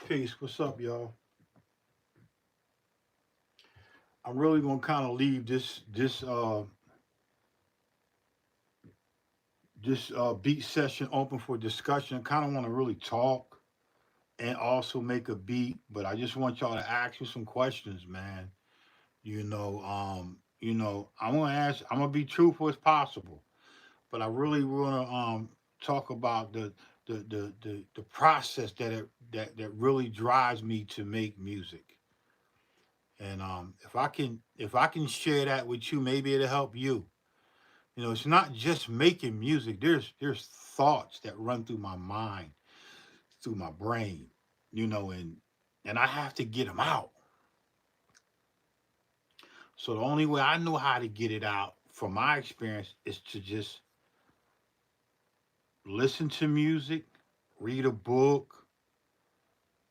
Peace. What's up, y'all? I'm really gonna kind of leave this beat session open for discussion. I kind of want to really talk and also make a beat, but I just want y'all to ask me some questions, man. I'm gonna ask. I'm gonna be truthful as possible, but I really want to talk about the process that really drives me to make music. And if I can share that with you, maybe it'll help you. It's not just making music. There's thoughts that run through my mind, through my brain, and I have to get them out. So the only way I know how to get it out, from my experience, is to just listen to music, read a book,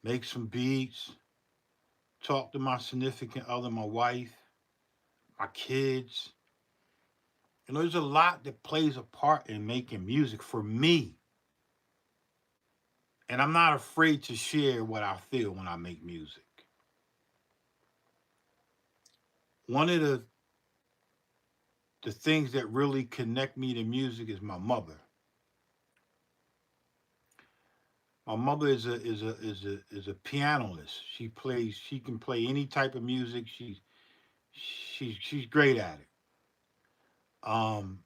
make some beats, talk to my significant other, my wife, my kids. There's a lot that plays a part in making music for me. And I'm not afraid to share what I feel when I make music. One of the things that really connect me to music is my mother. My mother is a pianist. She can play any type of music. She's great at it. Um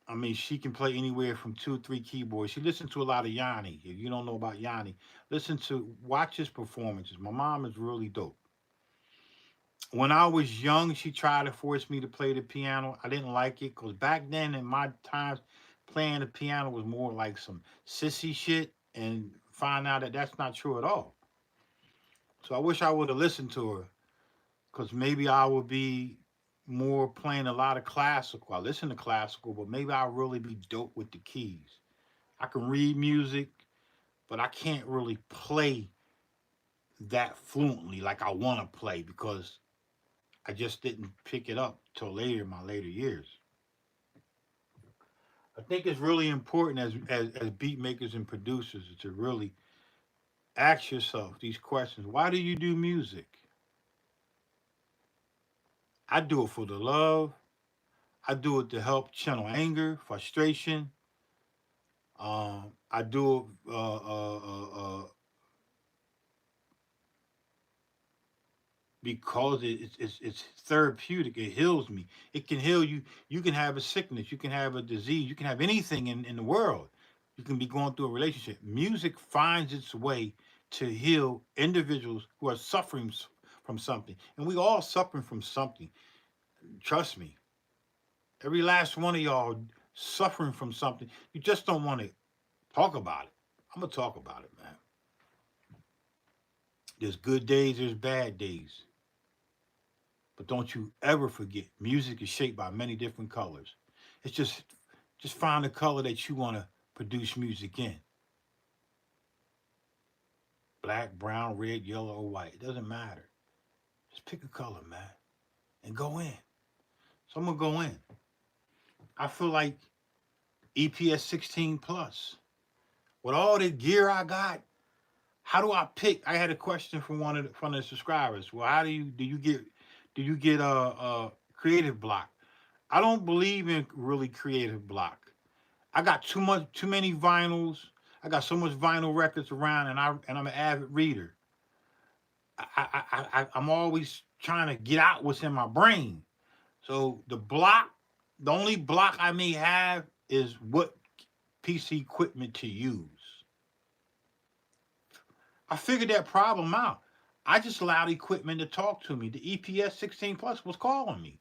I mean, she can play anywhere from two, three keyboards. She listens to a lot of Yanni. If you don't know about Yanni, watch his performances. My mom is really dope. When I was young, she tried to force me to play the piano. I didn't like it because back then, in my times, playing the piano was more like some sissy shit, and find out that that's not true at all. So I wish I would have listened to her, because maybe I would be more playing a lot of classical. I listen to classical, but maybe I'll really be dope with the keys. I can read music, but I can't really play that fluently like I want to play, because I just didn't pick it up till later in my later years. I think it's really important as beat makers and producers to really ask yourself these questions. Why do you do music? I do it for the love. I do it to help channel anger, frustration. I do it because it's therapeutic. It heals me. It can heal you. You can have a sickness. You can have a disease. You can have anything in the world. You can be going through a relationship. Music finds its way to heal individuals who are suffering from something. And we all suffering from something. Trust me. Every last one of y'all suffering from something. You just don't want to talk about it. I'm going to talk about it, man. There's good days, there's bad days. But don't you ever forget, music is shaped by many different colors. It's just find a color that you want to produce music in. Black, brown, red, yellow, or white. It doesn't matter. Just pick a color, man, and go in. So I'm gonna go in. I feel like EPS 16 plus. With all the gear I got, how do I pick? I had a question from one of the subscribers. Well, how do you get a creative block? I don't believe in really creative block. I got too many vinyls. I got so much vinyl records around, and I'm an avid reader. I'm always trying to get out what's in my brain. So the only block I may have is what PC equipment to use. I figured that problem out. I just allowed equipment to talk to me. The EPS 16 plus was calling me.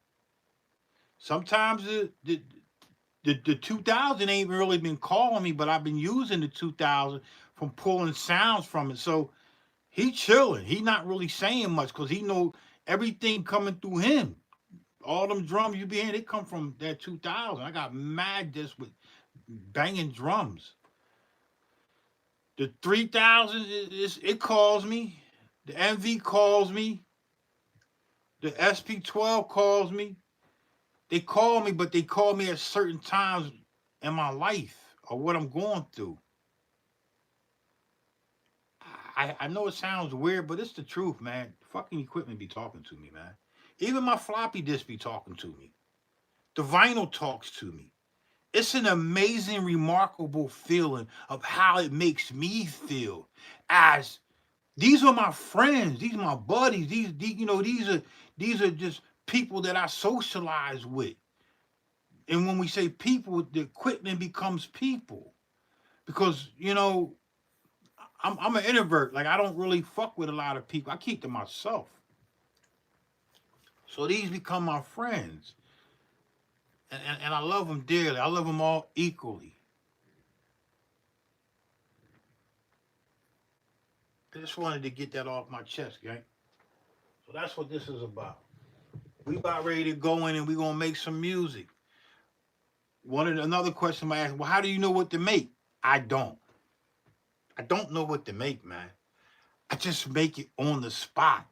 Sometimes the 2000 ain't really been calling me, but I've been using the 2000 from pulling sounds from it. So he chilling. He not really saying much because he know everything coming through him. All them drums you be hearing, they come from that 2000. I got mad just with banging drums. The 3000, it calls me. The MV calls me. The SP12 calls me. They call me, but they call me at certain times in my life or what I'm going through. I know it sounds weird, but it's the truth, man. Fucking equipment be talking to me, man. Even my floppy disk be talking to me. The vinyl talks to me. It's an amazing, remarkable feeling of how it makes me feel. As these are my friends, these are my buddies, these are just people that I socialize with. And when we say people, the equipment becomes people because I'm an introvert. Like I don't really fuck with a lot of people. I keep to myself. So these become my friends, and I love them dearly. I love them all equally. I just wanted to get that off my chest, gang. So that's what this is about. We about ready to go in and we gonna make some music. Another question I asked, well, how do you know what to make? I don't. I don't know what to make, man. I just make it on the spot.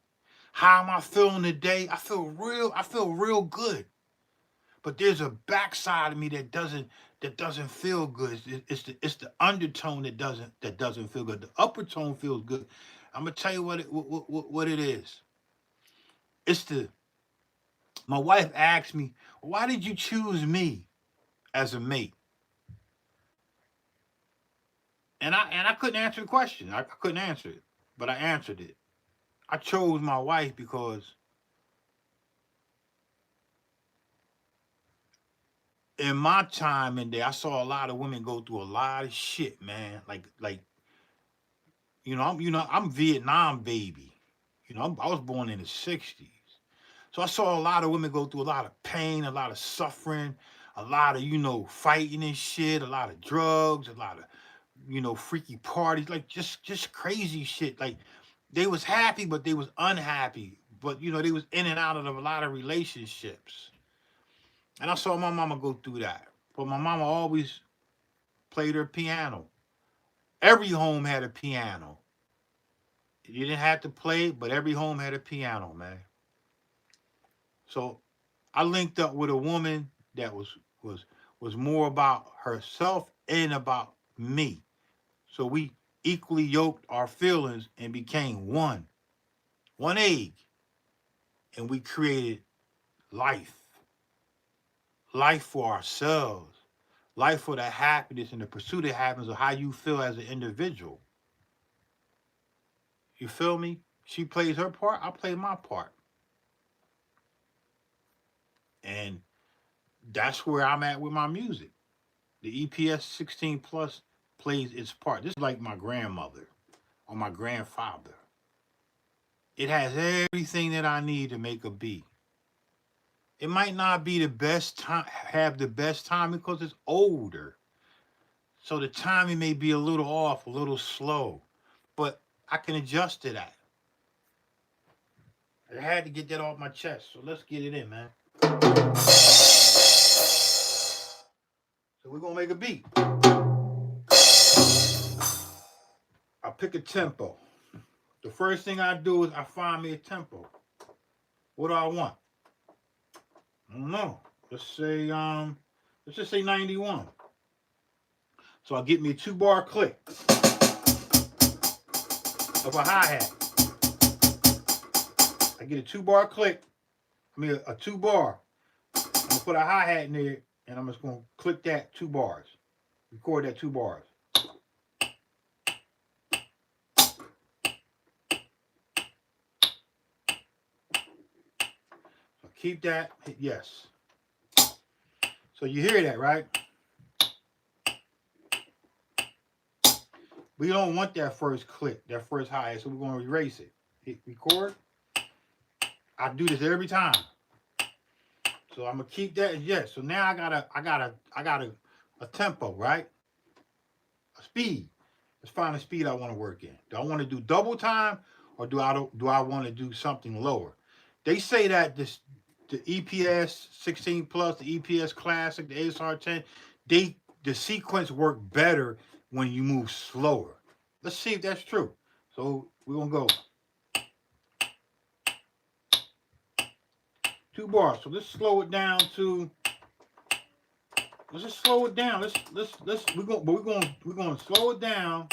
How am I feeling today? I feel real good. But there's a backside of me that doesn't feel good. It's the undertone that doesn't feel good. The upper tone feels good. I'm gonna tell you what it is. It's the My wife asked me, why did you choose me as a mate? And I couldn't answer the question. I couldn't answer it, but I answered it. I chose my wife because in my time in there, I saw a lot of women go through a lot of shit, man. I'm Vietnam baby. I was born in the '60s, so I saw a lot of women go through a lot of pain, a lot of suffering, a lot of fighting and shit, a lot of drugs, a lot of freaky parties, like just crazy shit. Like they was happy, but they was unhappy. But they was in and out of a lot of relationships. And I saw my mama go through that. But my mama always played her piano. Every home had a piano. You didn't have to play, but every home had a piano, man. So I linked up with a woman that was was more about herself and about me. So we equally yoked our feelings and became one egg, and we created life, life for ourselves, life for the happiness and the pursuit of happiness of how you feel as an individual. You feel me? She plays her part, I play my part. And that's where I'm at with my music. The EPS 16 plus plays its part. This is like my grandmother or my grandfather. It has everything that I need to make a beat. It might not be the best time, have the best time because it's older. So the timing may be a little off, a little slow, but I can adjust to that. I had to get that off my chest, so let's get it in, man. So we're gonna make a beat. I pick a tempo. The first thing I do is I find me a tempo. What do I want? I don't know. Let's just say 91. So I'll get me a 2-bar click of a hi-hat. I get a 2-bar click. A 2-bar. I'm gonna put a hi-hat in there and I'm just gonna click that 2 bars. Record that 2 bars. So keep that, hit yes. So you hear that, right? We don't want that first click, that first hi-hat, so we're gonna erase it. Hit record. I do this every time. So I'm gonna keep that yes. So now I got a tempo, right? A speed. Let's find a speed I want to work in. Do I want to do double time or do I want to do something lower? They say that the EPS 16 plus, the EPS classic, the ASR 10, the sequence work better when you move slower. Let's see if that's true. So we're gonna go 2 bars. So let's slow it down to. Let's just slow it down. We're going to slow it down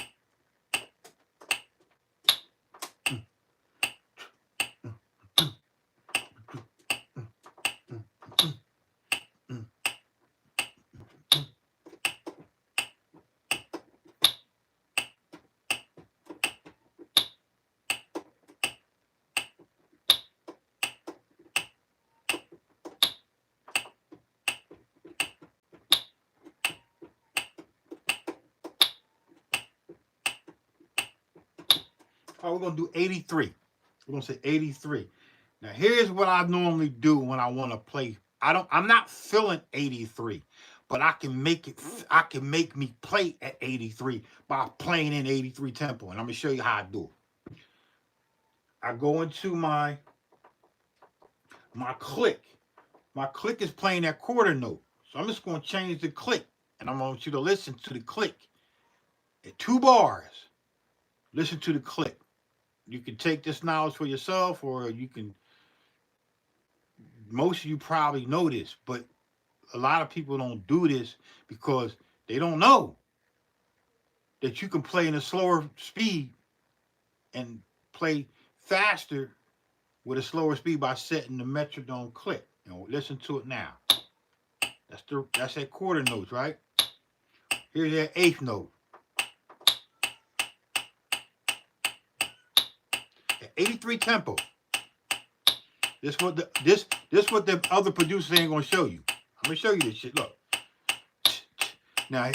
Oh, we're gonna do 83. We're gonna say 83. Now here's what I normally do when I want to play. I'm not feeling 83, but I can make it. I can make me play at 83 by playing in 83 tempo, and I'm gonna show you how I do it. I go into my click. My click is playing that quarter note, so I'm just gonna change the click, and I want you to listen to the click. At 2 bars, listen to the click. You can take this knowledge for yourself, or you can. Most of you probably know this, but a lot of people don't do this because they don't know that you can play in a slower speed and play faster with a slower speed by setting the metronome click. You know, listen to it now. That's that quarter notes, right? Here's that eighth note. At 83 tempo. This what the other producers ain't gonna show you. I'm gonna show you this shit. Look. Now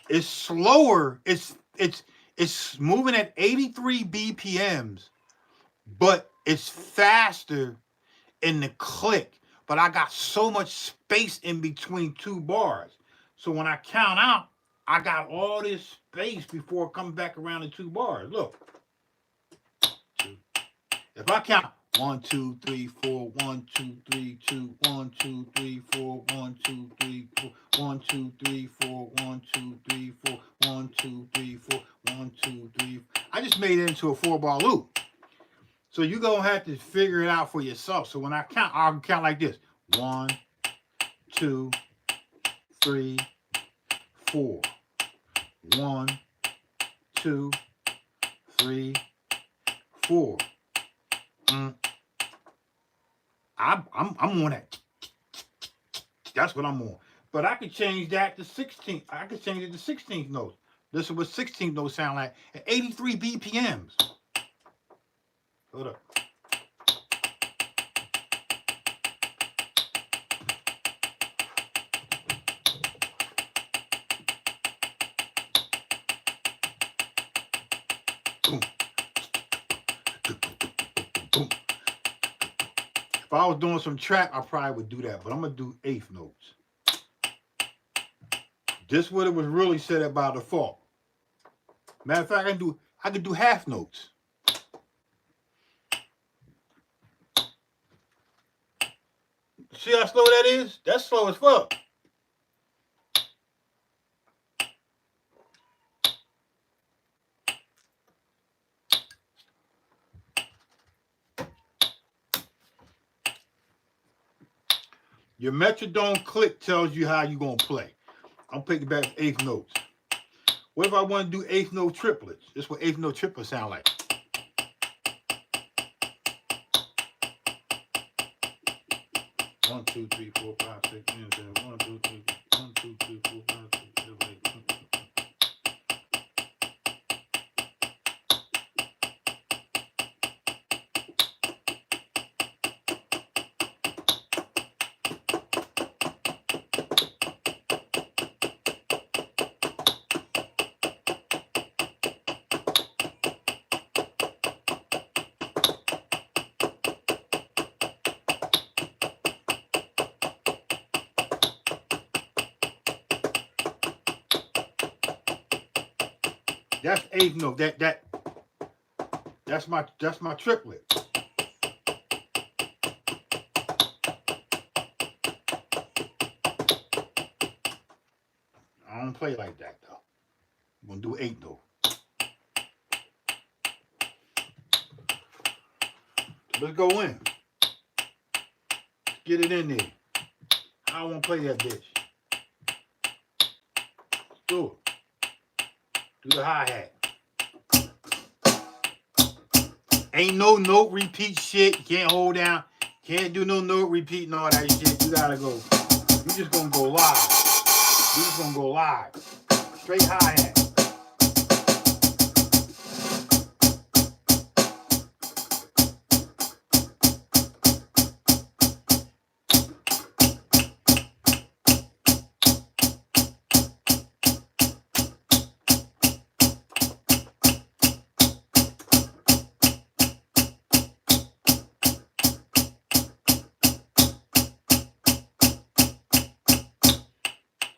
it's slower. It's moving at 83 BPMs, but it's faster in the click. But I got so much space in between 2 bars. So when I count out, I got all this space before it comes back around to 2 bars. Look. If I count 1, 2, 3, 4, 1, 2, 3, 2, 1, 2, 3, 4, 1, 2, 3, 4, 1, 2, 3, 4, 1, 2, 3, 4, 1, 2, 3, 4, 1, 2, 3. I just made it into a 4-bar loop. So you're gonna have to figure it out for yourself. So when I count, I'll count like this: 1, 2, 3, 4. 1, 2, 3, 4. I'm on that. That's what I'm on. But I could change that to 16. I could change it to 16th notes. This is what 16th notes sound like at 83 BPMs. Hold up. Boom. Boom. If I was doing some trap, I probably would do that, but I'm gonna do eighth notes. This what it was really set up by default. Matter of fact, I could do half notes. See how slow that is? That's slow as fuck. Your metronome click tells you how you're going to play. I'm picking back eighth notes. What if I want to do eighth note triplets? This is what eighth note triplets sound like. One, two, three, four, five, six, seven. 1, 2, 3, 1, 2, 3, 4, 5, 6, 7, 8. That's eighth note. That's my triplet. I don't play like that though. I'm gonna do eighth note. Let's go in. Get it in there. I don't want to play that bitch. Let's do it. Do the hi-hat. Ain't no note repeat shit. You can't hold down. Can't do no note repeat and all that shit. You gotta go. You just gonna go live. You just gonna go live. Straight hi-hat.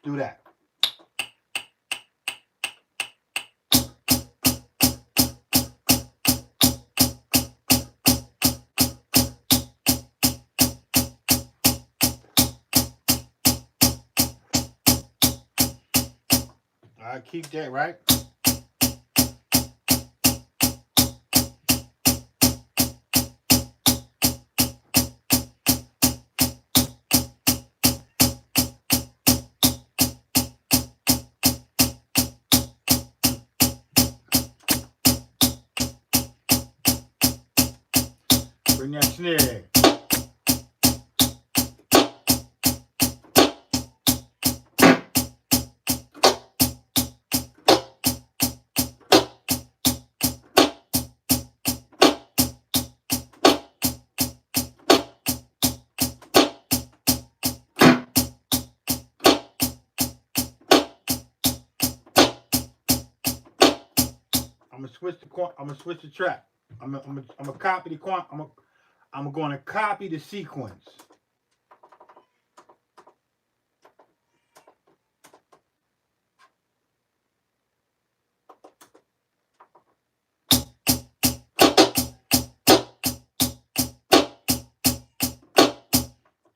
Do that. All right, keep that right. Bring that snare in. I'm gonna switch the track. I'm gonna copy the I'm going to copy the sequence.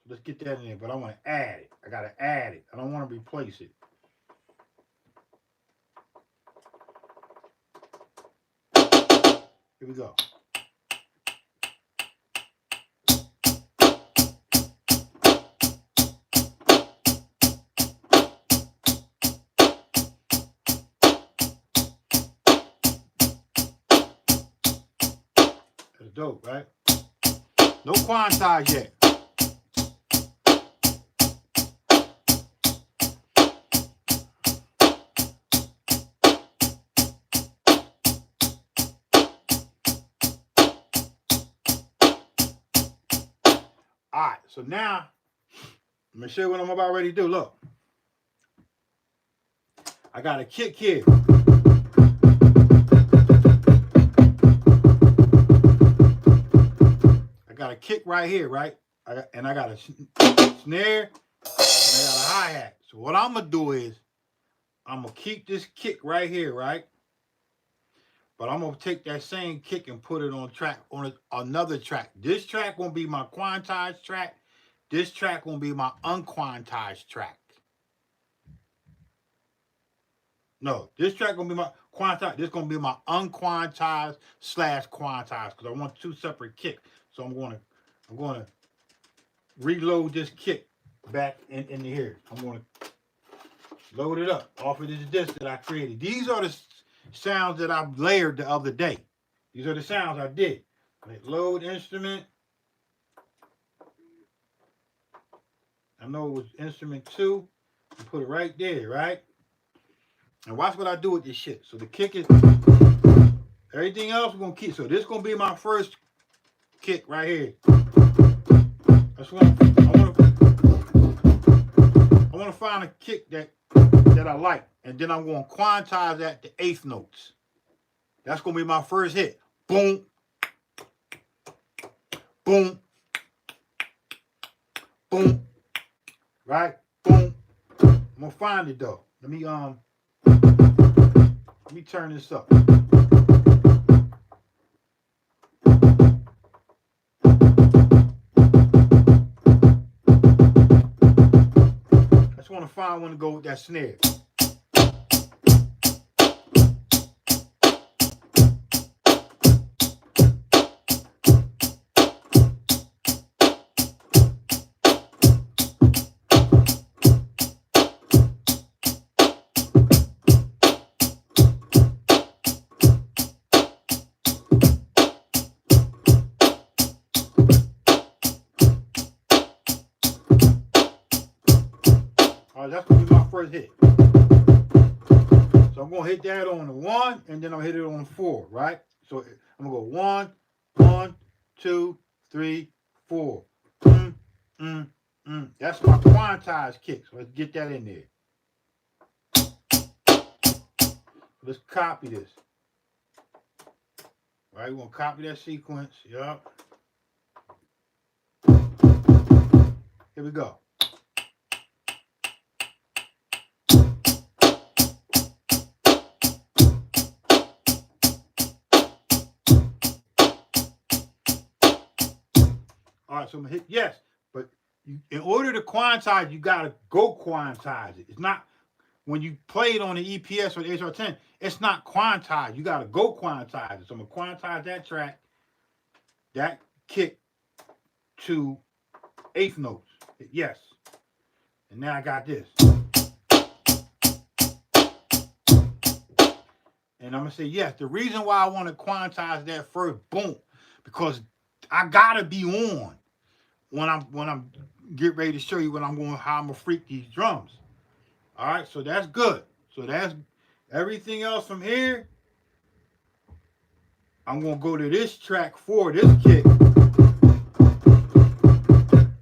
Let's get that in there, but I want to add it. I gotta add it. I don't want to replace it. Here we go. That's dope, right? No quantize yet. All right, so now I'm gonna show you what I'm about ready to do. Look, I got a kick here. I got a kick right here, right? I got a snare and I got a hi-hat. So what I'm gonna do is I'm gonna keep this kick right here, right? But I'm gonna take that same kick and put it on another track. This track gonna be my quantized track. This track gonna be my unquantized track. No, this track gonna be my quantized. This gonna be my unquantized / quantized because I want two separate kicks. So I'm gonna reload this kick back into here. I'm gonna load it up off of this disc that I created. These are the sounds that I layered the other day. These are the sounds I did. Load instrument. I know it was instrument 2. You put it right there, right? And watch what I do with this shit. So the kick is, everything else we're gonna keep. So this is gonna be my first kick right here. That's what I want to find a kick that I like, and then I'm gonna quantize that to 1/8 notes. That's gonna be my first hit. Boom, boom, boom, right? Boom. I'm gonna find it though. Let me turn this up. I just want to find one to go with that snare. That's gonna be my first hit. So I'm gonna hit that on the 1, and then I'll hit it on the 4, right? So I'm gonna go 1, 1, 2, 3, 4. That's my quantized kick. So let's get that in there. Let's copy this. All right, we're gonna copy that sequence. Yup. Here we go. some hit. Yes, but in order to quantize, you gotta go quantize it. It's not when you play it on the EPS or the HR10. It's not quantized. You gotta go quantize it. So I'm gonna quantize that track, that kick to eighth notes. Yes, and now I got this. And I'm gonna say yes. The reason why I want to quantize that first, boom, because I gotta be on when I'm get ready to show you what I'm going, how I'm gonna freak these drums. All right, so that's good. So that's everything else from here. I'm gonna go to this track for this kick,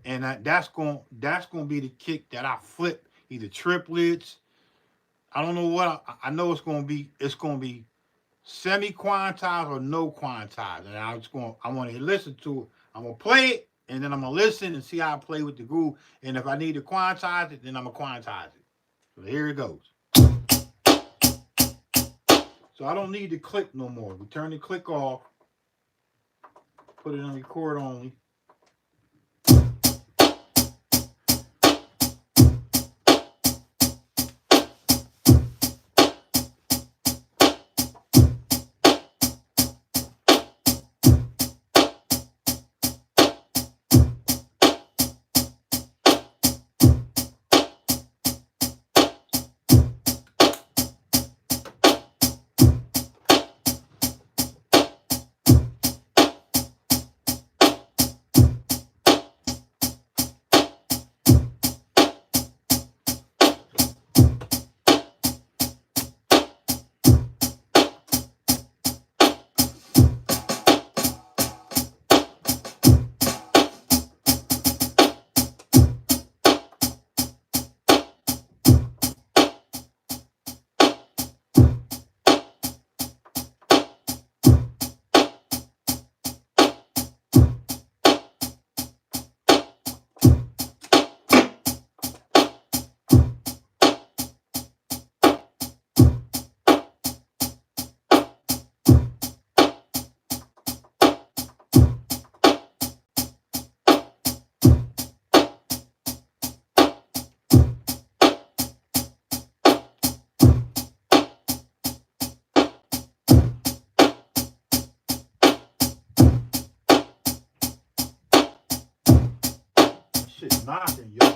and that's gonna be the kick that I flip either triplets. I don't know what I know. It's gonna be semi-quantized or no quantized, and I want to listen to it. I'm gonna play it, and then I'm gonna listen and see how I play with the groove. And if I need to quantize it, then I'm gonna quantize it. So here it goes. So I don't need to click no more. We turn the click off, put it on record only. Shit knocking, yo.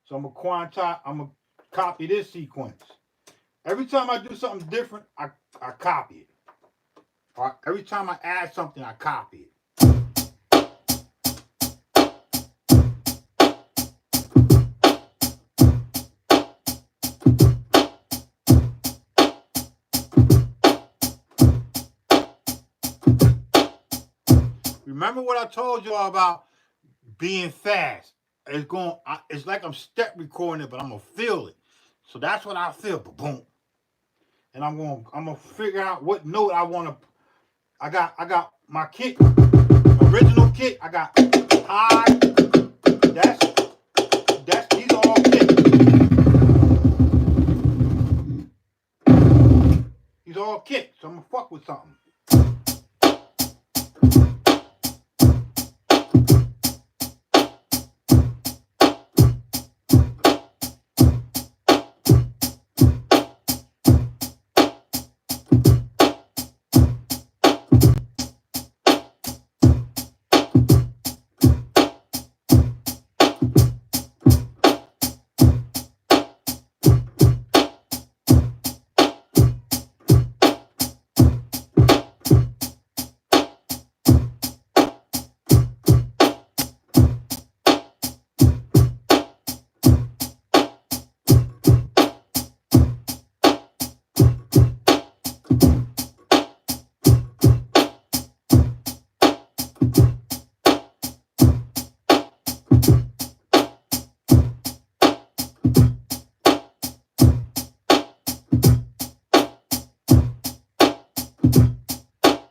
So I'm gonna copy this sequence. Every time I do something different, I copy it. All right. Every time I add something, I copy it. Remember what I told y'all about being fast? It's like I'm step recording it, but I'm gonna feel it. So that's what I feel. Boom. And I'm gonna figure out what note I want to. I got my kick, original kick. I got high. These are all kicks. These are all kicks. So I'm gonna fuck with something.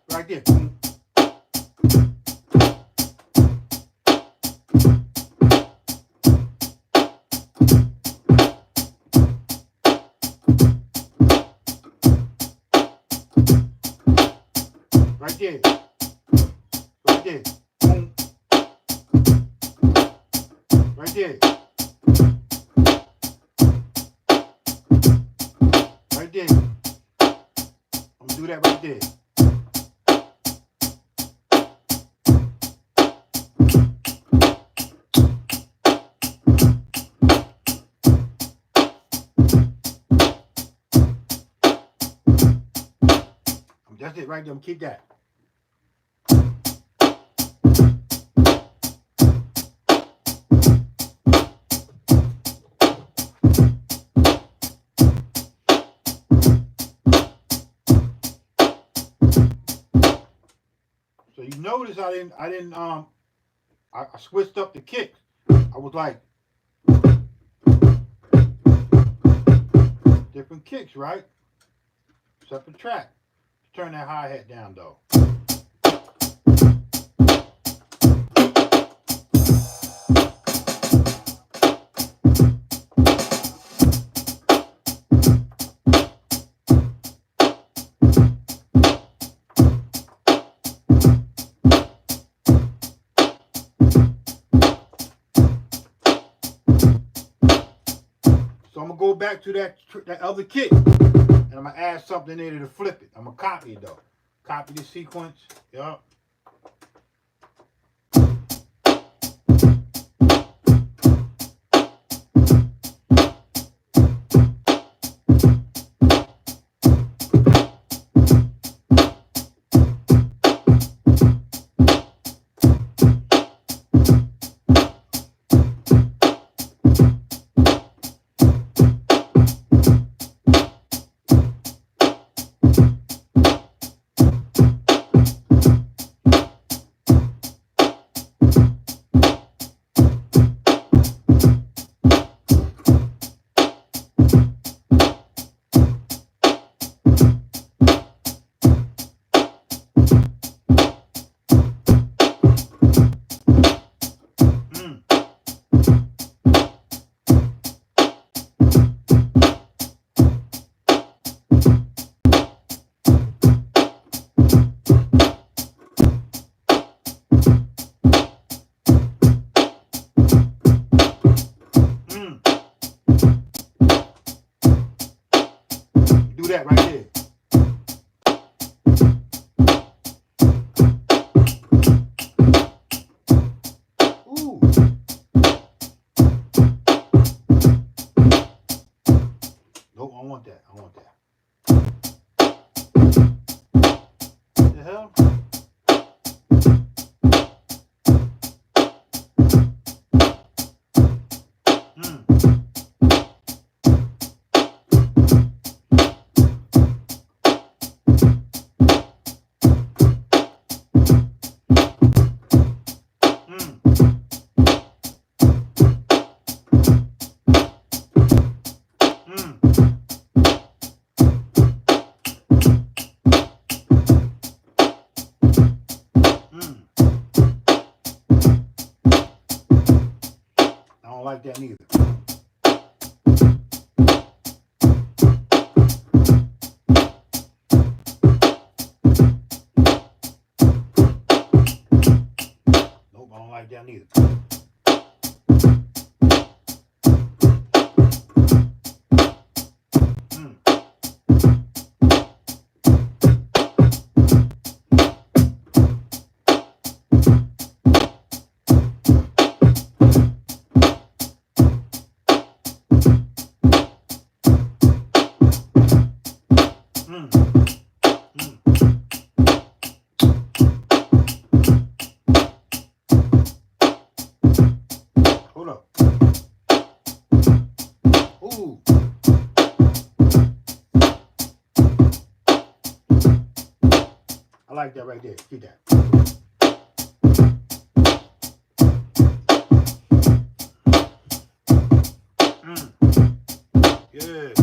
Right there. there. Right there. Boom. Right there. Right there. I'm gonna do that right there. That's it right there. Keep that. So you notice I switched up the kicks. I was like different kicks, right? Separate track. Turn that hi-hat down though. So I'm gonna go back to that other kick, and I'm gonna add something in there to flip it. I'm gonna copy it though. Copy the sequence. Yup. Do that right there. Ooh. Nope, I want that. I want that. What the hell? I don't like that neither. Nope, I don't like that neither. Hold up. Ooh. I like that right there. Keep that. Yeah.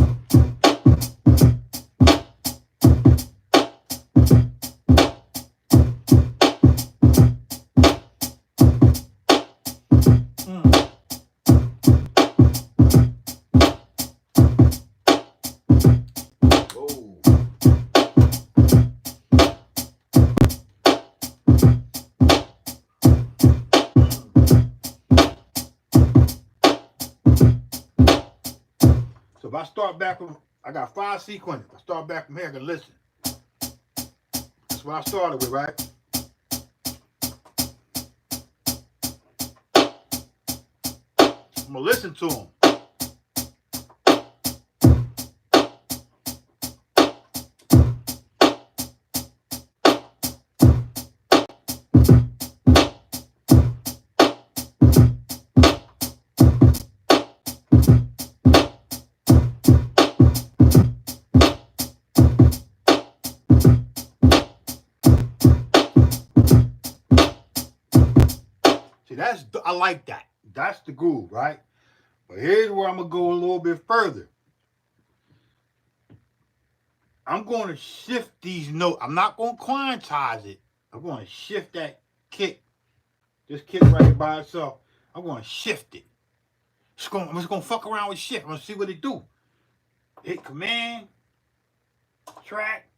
So if I start back from, I got 5 sequences. If I start back from here, I can listen. That's what I started with, right? I'm gonna listen to them. See, I like that. That's the groove, right? But here's where I'm gonna go a little bit further. I'm going to shift these notes. I'm not going to quantize it. I'm going to shift that kick. This kick right here by itself. I'm going to shift it. I'm just going to fuck around with shift. I'm going to see what it do. Hit command, track.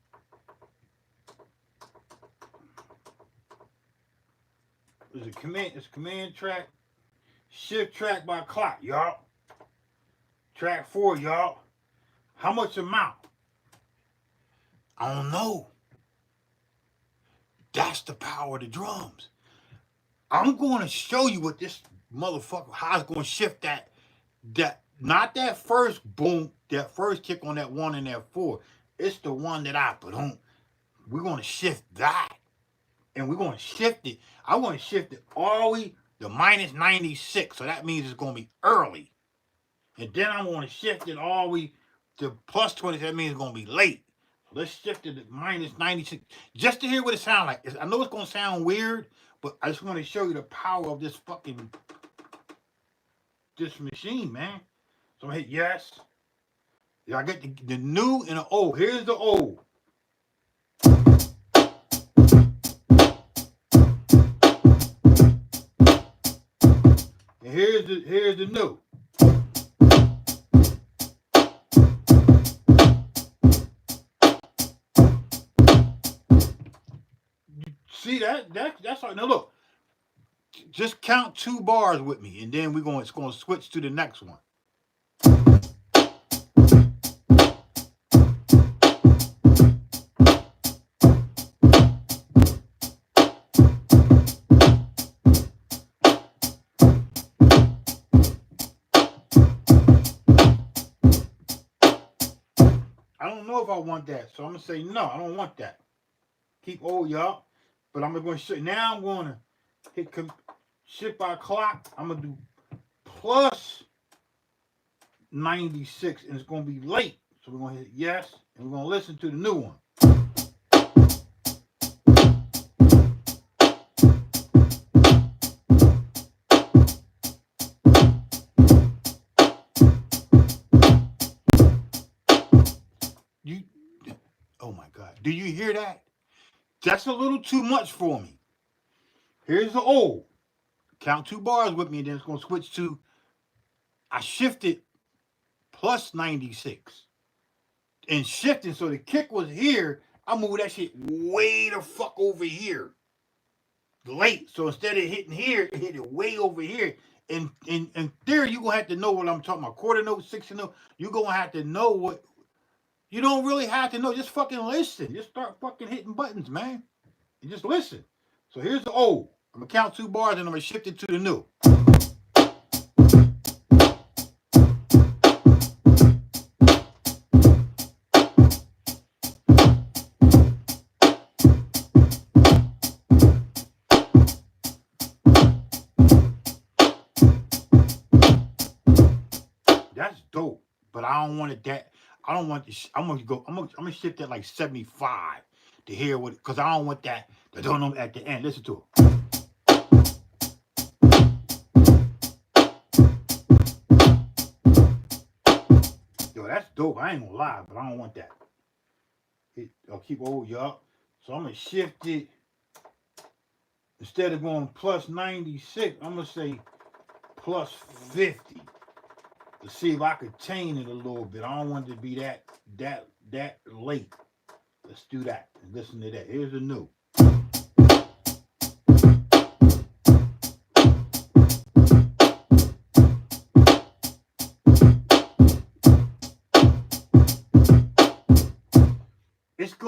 There's a command. It's command track. Shift track by clock, y'all. Track 4, y'all. How much amount? I don't know. That's the power of the drums. I'm going to show you what this motherfucker, how it's going to shift that, not that first boom, that first kick on that 1 and that 4. It's the one that I put on. We're going to shift that. And we're going to shift it. I want to shift it all the way to minus 96. So that means it's going to be early. And then I'm going to shift it all the way to plus 20. That means it's going to be late. So let's shift it to minus 96. Just to hear what it sounds like. I know it's going to sound weird, but I just want to show you the power of this machine, man. So I hit yes. Yeah, I get the new and the old. Here's the old. And here's the new. See that's all. Now look, just count 2 bars with me, and then it's going to switch to the next one. I don't know if I want that, so I'm gonna say no. I don't want that. Keep old, y'all. But I'm going to show. Now I'm going to hit shift by clock. I'm going to do plus 96, and it's going to be late. So we're going to hit yes, and we're going to listen to the new one. Oh my God. Do you hear that? That's a little too much for me. Here's the old. Count 2 bars with me, and then it's going to switch to, I shifted plus 96. And shifting, so the kick was here, I moved that shit way the fuck over here. Late. So instead of hitting here, it hit it way over here. In theory, you're going to have to know what I'm talking about. Quarter note, 16 note. You're going to have to know what. You don't really have to know. Just fucking listen. Just start fucking hitting buttons, man. And just listen. So here's the old. I'm going to count 2 bars, and I'm going to shift it to the new. That's dope, but I don't want it that. I don't want this. I'm gonna shift that like 75 to hear what, because I don't want that. I don't know at the end. Listen to it. Yo, that's dope. I ain't gonna lie, but I don't want that. I'll keep old, y'all. So I'm gonna shift it. Instead of going plus 96, I'm gonna say plus 50. To see if I could chain it a little bit. I don't want it to be that late. Let's do that and listen to that. Here's the new.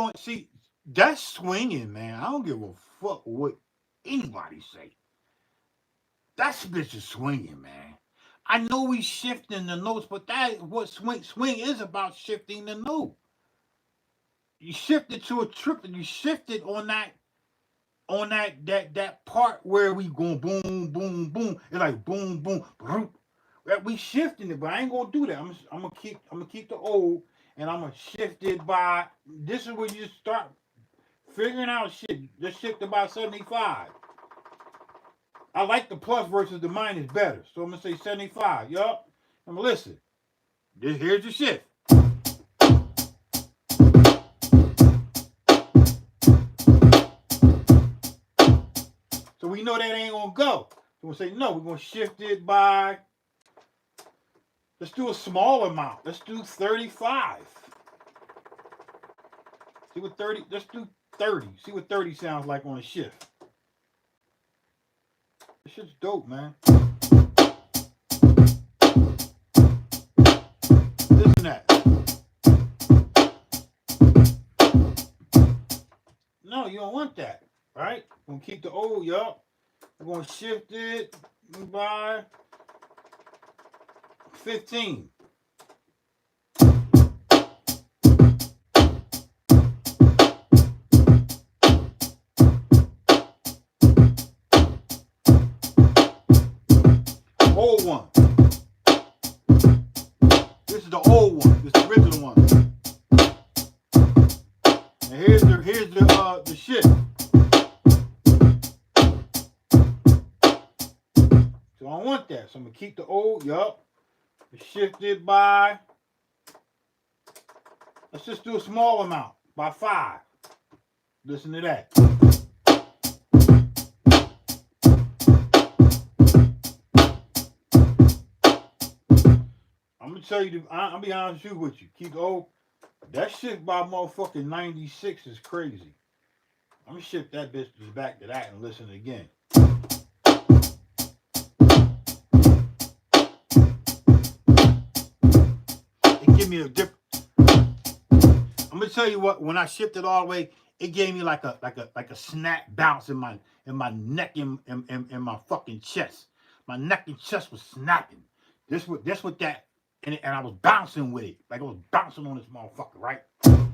going to see that's swinging, man. I don't give a fuck what anybody say. That bitch is swinging, man. I know we shifting the notes, but that what swing is about, shifting the note. You shifted to a trip, and you shifted on that part where we going boom boom boom. It's like boom boom boom. We shifting it, but I ain't gonna do that. I'm gonna keep the old, and I'm gonna shift it by. This is where you start figuring out shit. Just shift it by 75. I like the plus versus the minus better, so I'm gonna say 75. Yup. I'm gonna listen. Here's the shift. So we know that ain't gonna go. So we'll say no. We're gonna shift it by. Let's do a small amount. Let's do 35. See what 30. Let's do 30. See what 30 sounds like on a shift. This shit's dope, man. Listen to that. No, you don't want that, right? We're gonna keep the old, yup. We're gonna shift it by 15. Old one. This is the old one. This is the original one. And here's the shift. So I don't want that. So I'm gonna keep the old, yup. Shift it by. Let's just do a small amount by 5. Listen to that. I'm gonna tell you. I'll be honest with you. Keep the old. That shit by motherfucking 96 is crazy. I'm gonna shift that bitch back to that and listen again. It give me a different. I'm gonna tell you what. When I shifted all the way, it gave me like a snap bounce in my neck and my fucking chest. My neck and chest was snapping. This what that. And I was bouncing with it. Like I was bouncing on this motherfucker, right? I'm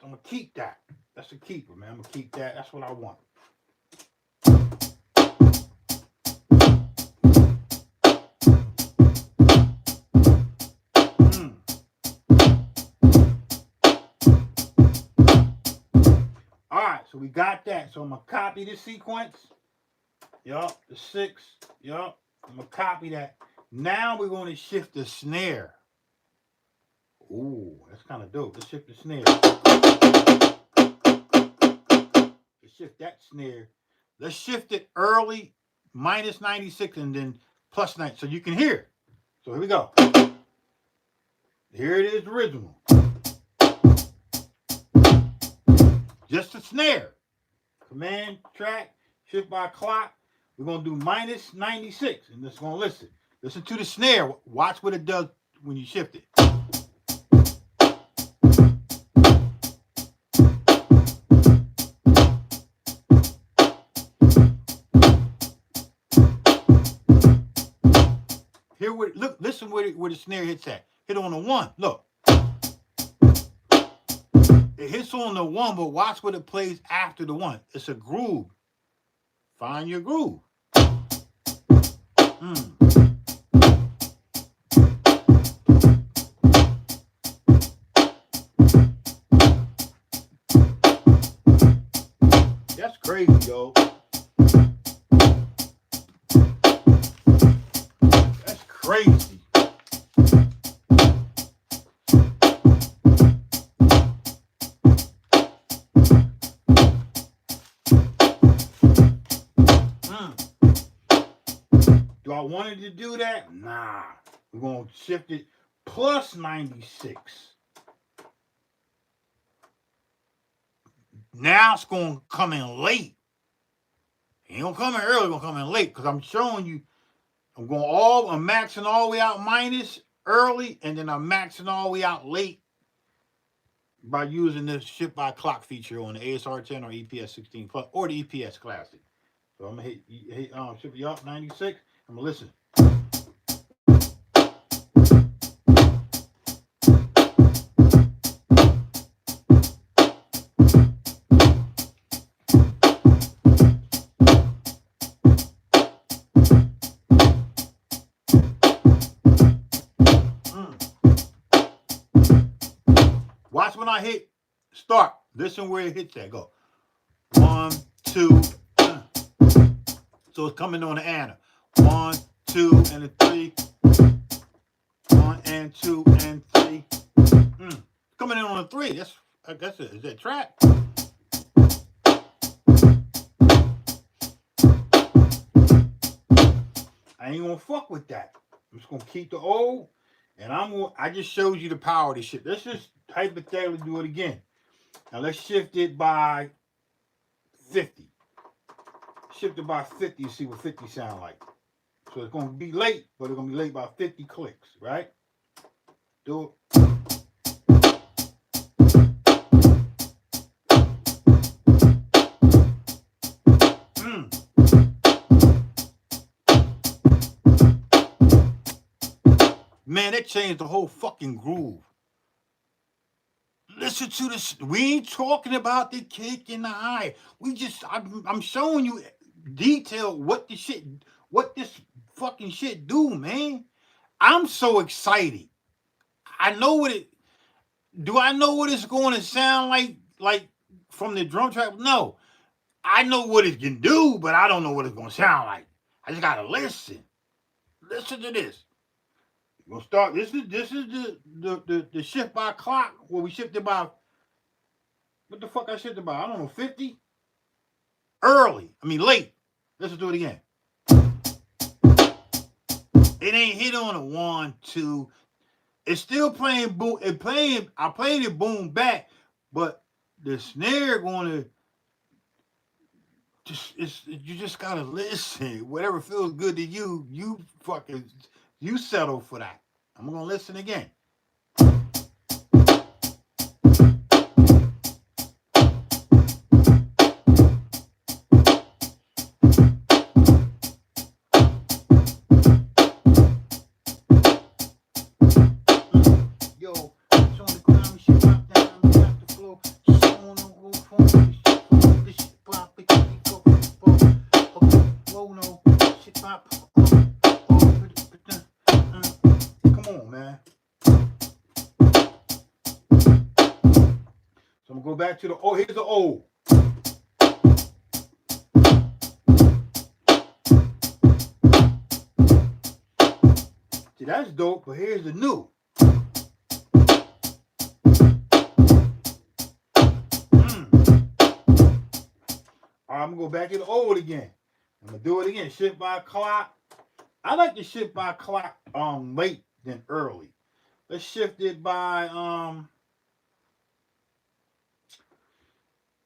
gonna keep that. That's a keeper, man. I'm gonna keep that. That's what I want. So we got that. So I'm going to copy this sequence. Yup. The 6. Yup. I'm going to copy that. Now we're going to shift the snare. Ooh, that's kind of dope. Let's shift the snare. Let's shift that snare. Let's shift it early, minus 96, and then plus 9, so you can hear it. So here we go. Here it is, original. Just a snare. Command, track, shift by clock. We're going to do minus 96. And just going to listen. Listen to the snare. Watch what it does when you shift it. Here, look, listen where the snare hits at. Hit on the 1. Look. It hits on the 1, but watch what it plays after the 1. It's a groove. Find your groove. That's crazy, yo. That's crazy. Do I wanted to do that? Nah. We're going to shift it plus 96. Now it's gonna come in late. It ain't gonna come in early, it's gonna come in late because I'm showing you. I'm maxing all the way out minus early, and then I'm maxing all the way out late by using this ship by clock feature on the ASR 10 or EPS 16 plus or the EPS Classic. So I'm gonna hit ship you up 96. I'm gonna listen. Watch when I hit start. Listen where it hits that. Go. 1, 2. So it's coming on the Anna. 1, 2, and a 3. 1 and 2 and 3. Coming in on a 3. That's it. Is that track? I ain't gonna fuck with that. I'm just gonna keep the old, and I just showed you the power of this shit. Let's just hypothetically do it again. Now let's shift it by 50. Shift it by 50 and see what 50 sound like. So it's gonna be late, but it's gonna be late by 50 clicks, right? Do it. Man, that changed the whole fucking groove. Listen to this. We ain't talking about the kick in the eye. I'm showing you detail what this fucking shit do, man. I'm so excited. I know I know what it's going to sound like from the drum track? No. I know what it can do, but I don't know what it's going to sound like. I just got to listen. Listen to this. We'll start. This is the shift by clock where we shifted by. What the fuck I shifted by? I don't know, 50? Late. Let's do it again. It ain't hit on a 1, 2. It's still playing boom. I played it boom back, but the snare gonna you just gotta listen. Whatever feels good to you, you settle for that. I'm gonna listen again. Go back to the O. Here's the O. See, that's dope, but here's the new. All right, I'm gonna go back to the old again. I'm gonna do it again. Shift by clock. I like to shift by clock late than early. Let's shift it by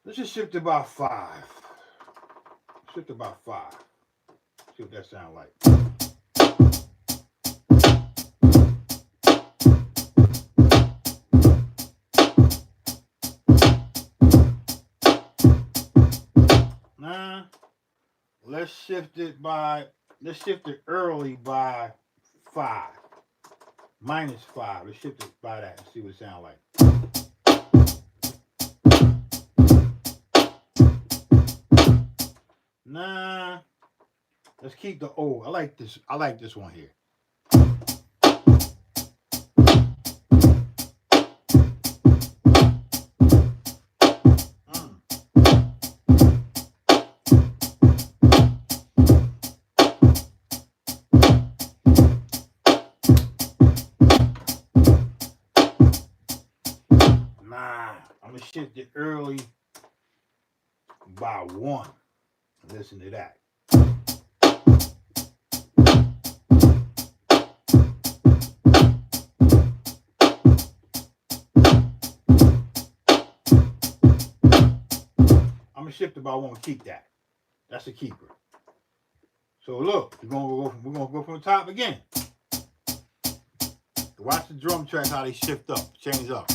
let's just shift it by 5. Shift it by 5. See what that sounds like. Now, let's shift it early by 5. Minus 5. Let's shift it by that and see what it sounds like. Nah, let's keep the O. I like this one here. Nah, I'm gonna shift it early by 1. Listen to that. gonna shift it, but I want to keep that. That's a keeper. So look, we're gonna go from the top again. Watch the drum tracks how they shift up, change up.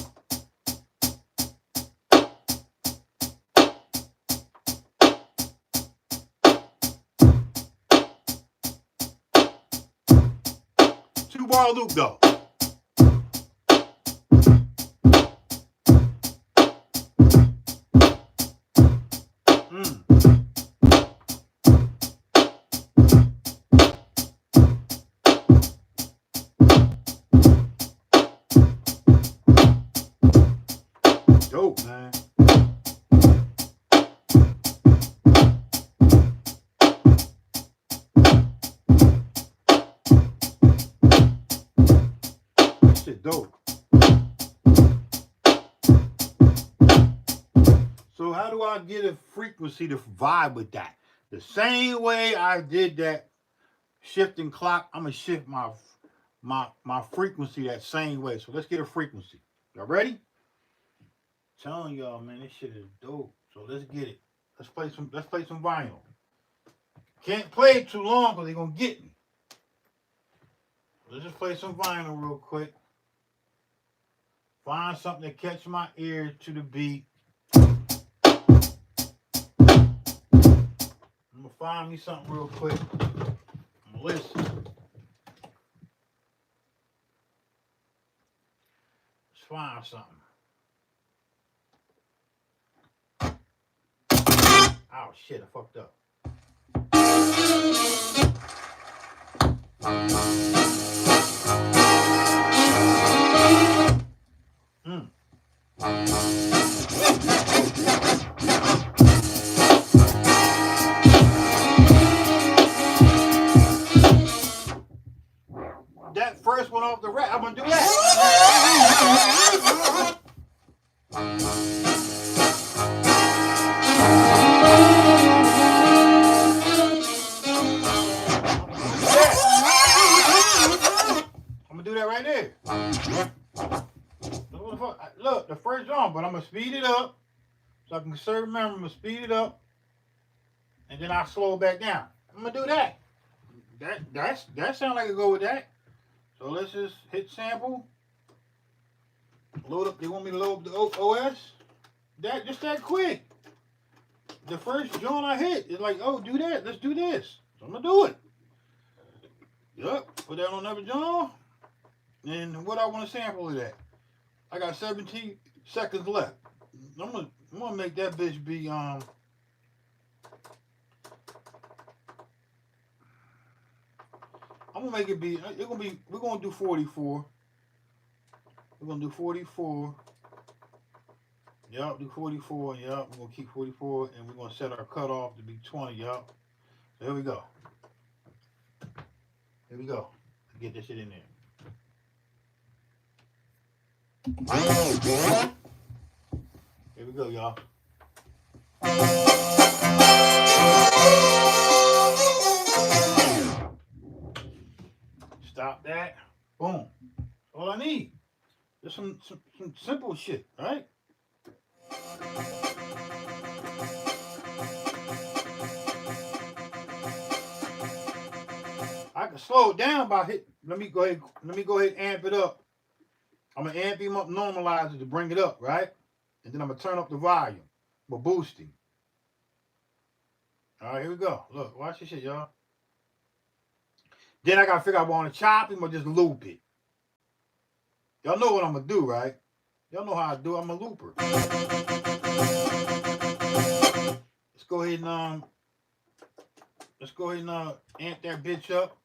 Two-bar loop though. Dope, man. That shit dope. So how do I get a frequency to vibe with that? The same way I did that shifting clock, I'm gonna shift my frequency that same way. So let's get a frequency. Y'all ready? Telling y'all, man, this shit is dope. So let's get it. Let's play some vinyl. Can't play it too long because they're gonna get me. Let's just play some vinyl real quick. Find something that catch my ear to the beat. I'm gonna find me something real quick. I'm gonna listen. Let's find something. Oh shit, I fucked up. That first one off the rack, I'm gonna do that. I'm gonna do that right there. Look, the first drum, but I'm gonna speed it up so I can conserve memory. I'm gonna speed it up, and then I slow it back down. I'm gonna do that. That sounds like a go with that. So let's just hit sample. Load up. They want me to load up the OS. Just that quick. The first joint I hit is like, oh, do that. Let's do this. So I'm gonna do it. Yup. Put that on another joint. And what I want to sample of that. I got 17 seconds left. I'm gonna make that bitch be I'm gonna make it be. We're gonna do 44. We're gonna do 44. Yup, do 44. Yup, we're gonna keep 44, and we're gonna set our cutoff to be 20. Yup. So here we go. Here we go. Get this shit in there. Here we go, y'all. Stop that. Boom. All I need. Just some simple shit, right? I can slow it down by hit. Let me go ahead and amp it up. I'm gonna amp him up, normalize it to bring it up, right? And then I'm gonna turn up the volume. I'm gonna boost him. All right, here we go. Look, watch this shit, y'all. Then I gotta figure out if I want to chop him or just loop it. Y'all know what I'm gonna do, right? Y'all know how I do. I'm a looper. Let's go ahead and amp that bitch up.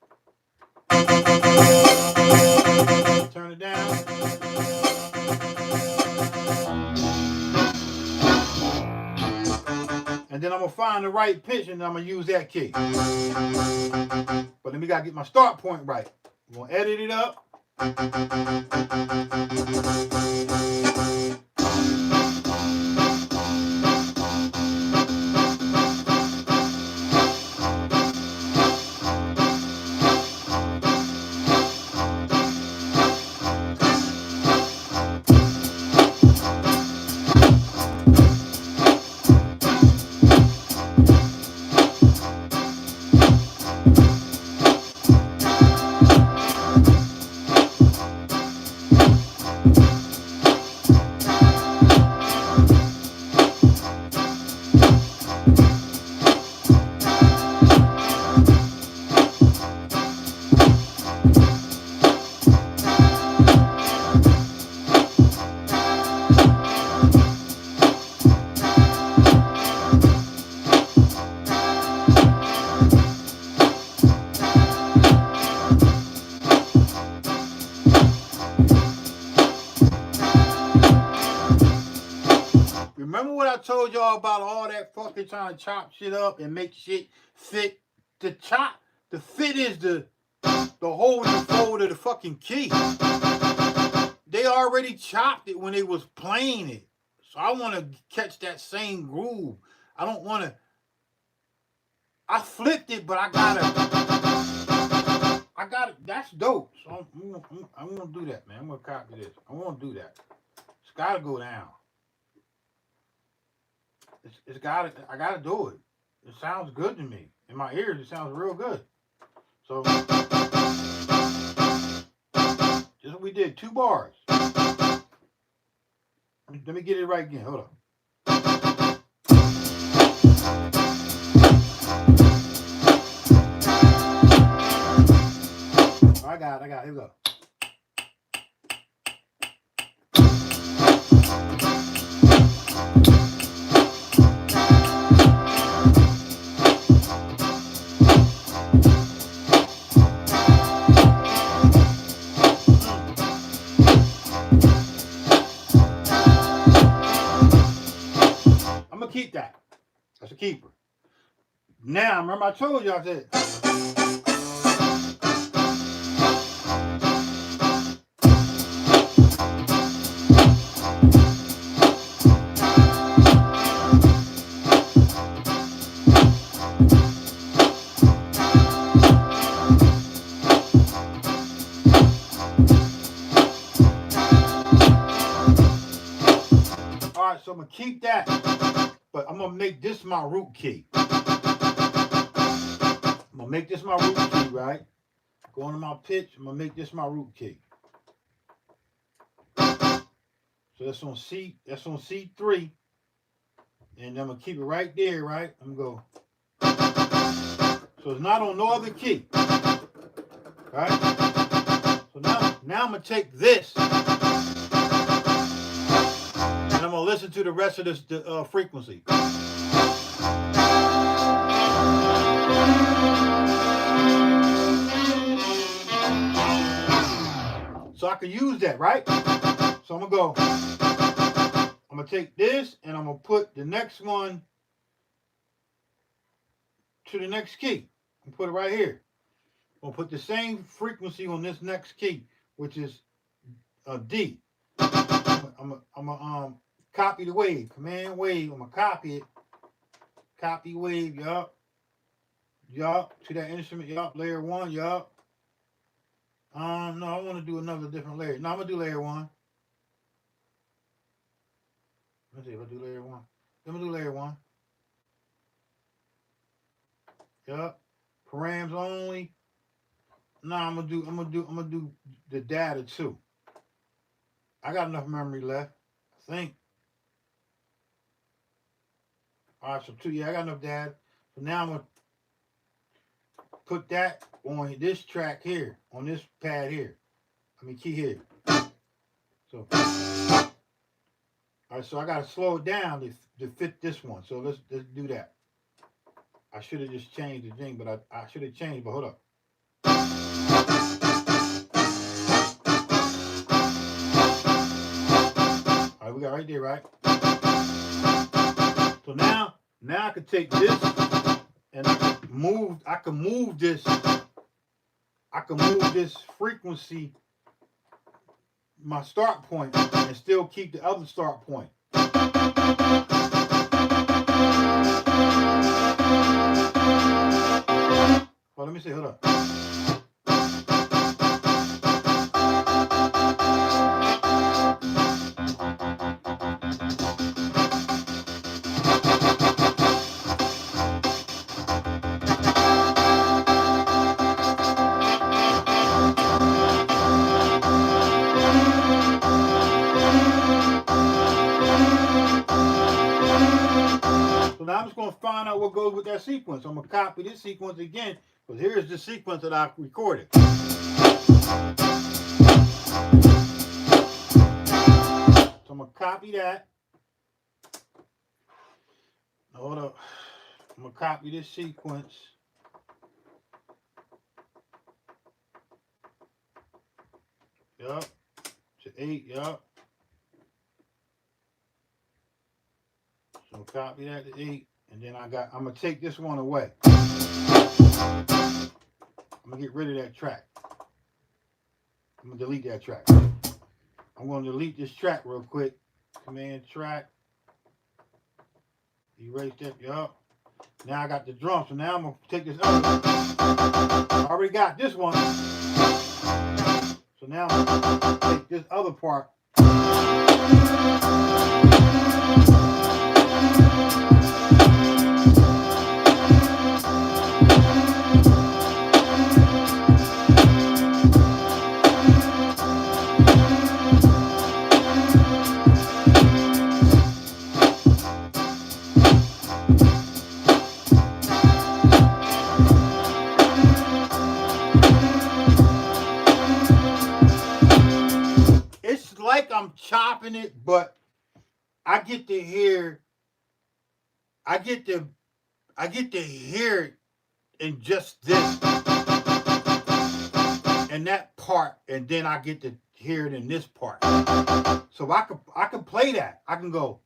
Turn it down. And then I'm gonna find the right pitch and I'm gonna use that kick. But then we gotta get my start point right. We're gonna edit it up. remember what I told y'all about all that fucking trying to chop shit up and make shit fit? The chop, the fit is the hold and fold of the fucking key. They already chopped it when they was playing it. So I want to catch that same groove. I don't want to. I flipped it, but I got it. That's dope. So I'm gonna do that, man. I'm gonna copy this. I want to do that. It's gotta go down. It's gotta. I gotta do it. It sounds good to me. In my ears, it sounds real good. So just what we did. 2 bars. Let me get it right again. Hold on. I got it. Here we go. I'm gonna keep that. That's a keeper. Now, remember I told you I said. Alright, so I'm gonna keep that, but I'm gonna make this my root key. I'm gonna make this my root key, right? Going to my pitch, I'm gonna make this my root key. So that's on C3. And I'm gonna keep it right there, right? I'm gonna go. So it's not on no other key. Right? So now I'm gonna take this. And I'm gonna listen to the rest of this frequency. So I can use that, right? So I'm gonna go. I'm gonna take this and I'm gonna put the next one to the next key. I'm gonna put it right here. I'm gonna put the same frequency on this next key, which is D. I'm gonna copy the wave, Command wave. I'm gonna copy it. Copy wave, yup, to that instrument, yup. Layer 1, yup. No, I want to do another different layer. No, I'm gonna do layer 1. Let's see if I do layer 1. I'm gonna do layer 1. Yup. Params only. No, I'm gonna do the data too. I got enough memory left, I think. All right, so 2. Yeah, I got enough data. So now I'm gonna put that on this track here, on this pad here. Key here. So, all right, so I gotta slow it down to fit this one. So let's do that. I should have just changed the thing, but I should have changed. But hold up. All right, we got right there, right? So now I can take this and I can move this frequency, my start point, and still keep the other start point. Well, let me see, hold up. Now I'm just going to find out what goes with that sequence. I'm going to copy this sequence again, because here's the sequence that I recorded. So I'm going to copy that. Hold up. I'm going to copy this sequence. Yup. To 8, yup. So copy that to 8, and then I'm gonna take this one away. I'm gonna get rid of that track. I'm gonna delete that track. I'm gonna delete this track real quick. Command track. Erase that. Yup. Now I got the drum, so now I'm gonna take this other one. I already got this one. So now I'm gonna take this other part. It's like I'm chopping it, but I get to hear I get to hear it in just this and that part, and then I get to hear it in this part. So I can play that. I can go.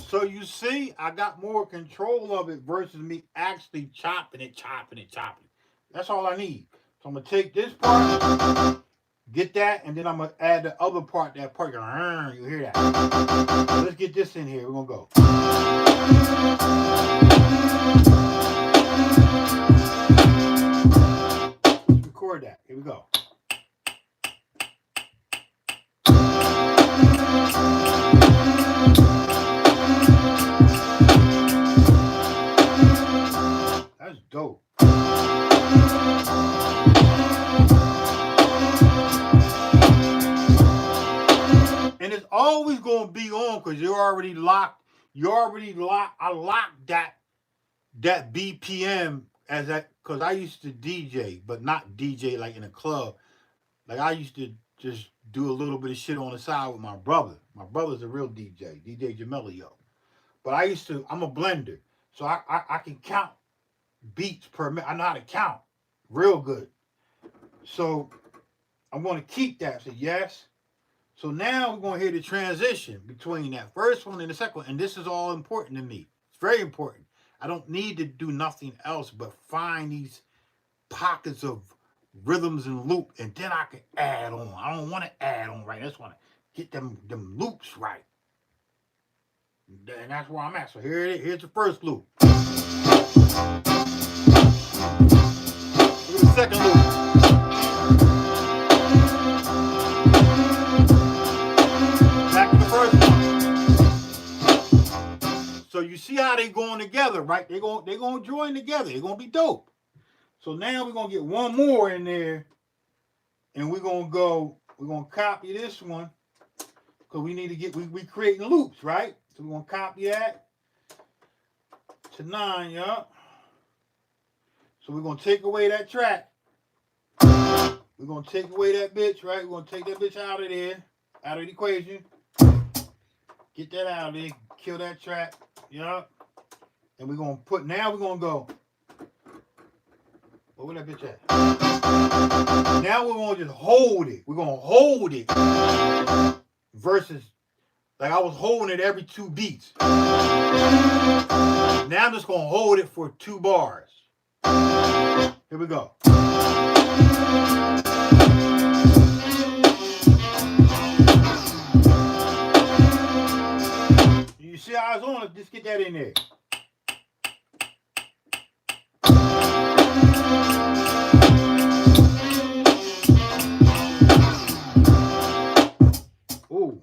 So you see, I got more control of it versus me actually chopping it. That's all I need. So I'm gonna take this part, get that, and then I'm gonna add the other part. That part, you hear that? So let's get this in here. We're gonna go. Let's record that. Here we go. That's dope. And it's always going to be on because you're already locked. I locked that BPM as that because I used to DJ, but not DJ like in a club. Like I used to just do a little bit of shit on the side with my brother. My brother's a real DJ, DJ Jamelio. But I'm a blender. So I can count beats per minute. I know how to count real good. So I'm going to keep that. So yes. So now we're going to hear the transition between that first one and the second one. And this is all important to me. It's very important. I don't need to do nothing else but find these pockets of rhythms and loop, and then I can add on. I don't want to add on right. I just want to get them loops right. And that's where I'm at. So here it is. Here's the first loop. Here's the second loop. Back to the first one. So you see how they going together, right? They're going to join together. They're going to be dope. So now we're going to get one more in there, and we're going to copy this one because we need to get, we creating loops, right? So we're going to copy that to 9, yup. So we're going to take away that track. We're going to take away that bitch, right? We're going to take that bitch out of there, out of the equation. Get that out of there. Kill that track, yup. And we're going to put, now we're going to go. Where that bitch at? Now we're going to just hold it. We're going to hold it versus like I was holding it every 2 beats. Now I'm just going to hold it for 2 bars. Here we go. You see how it's on? Just get that in there. Ooh.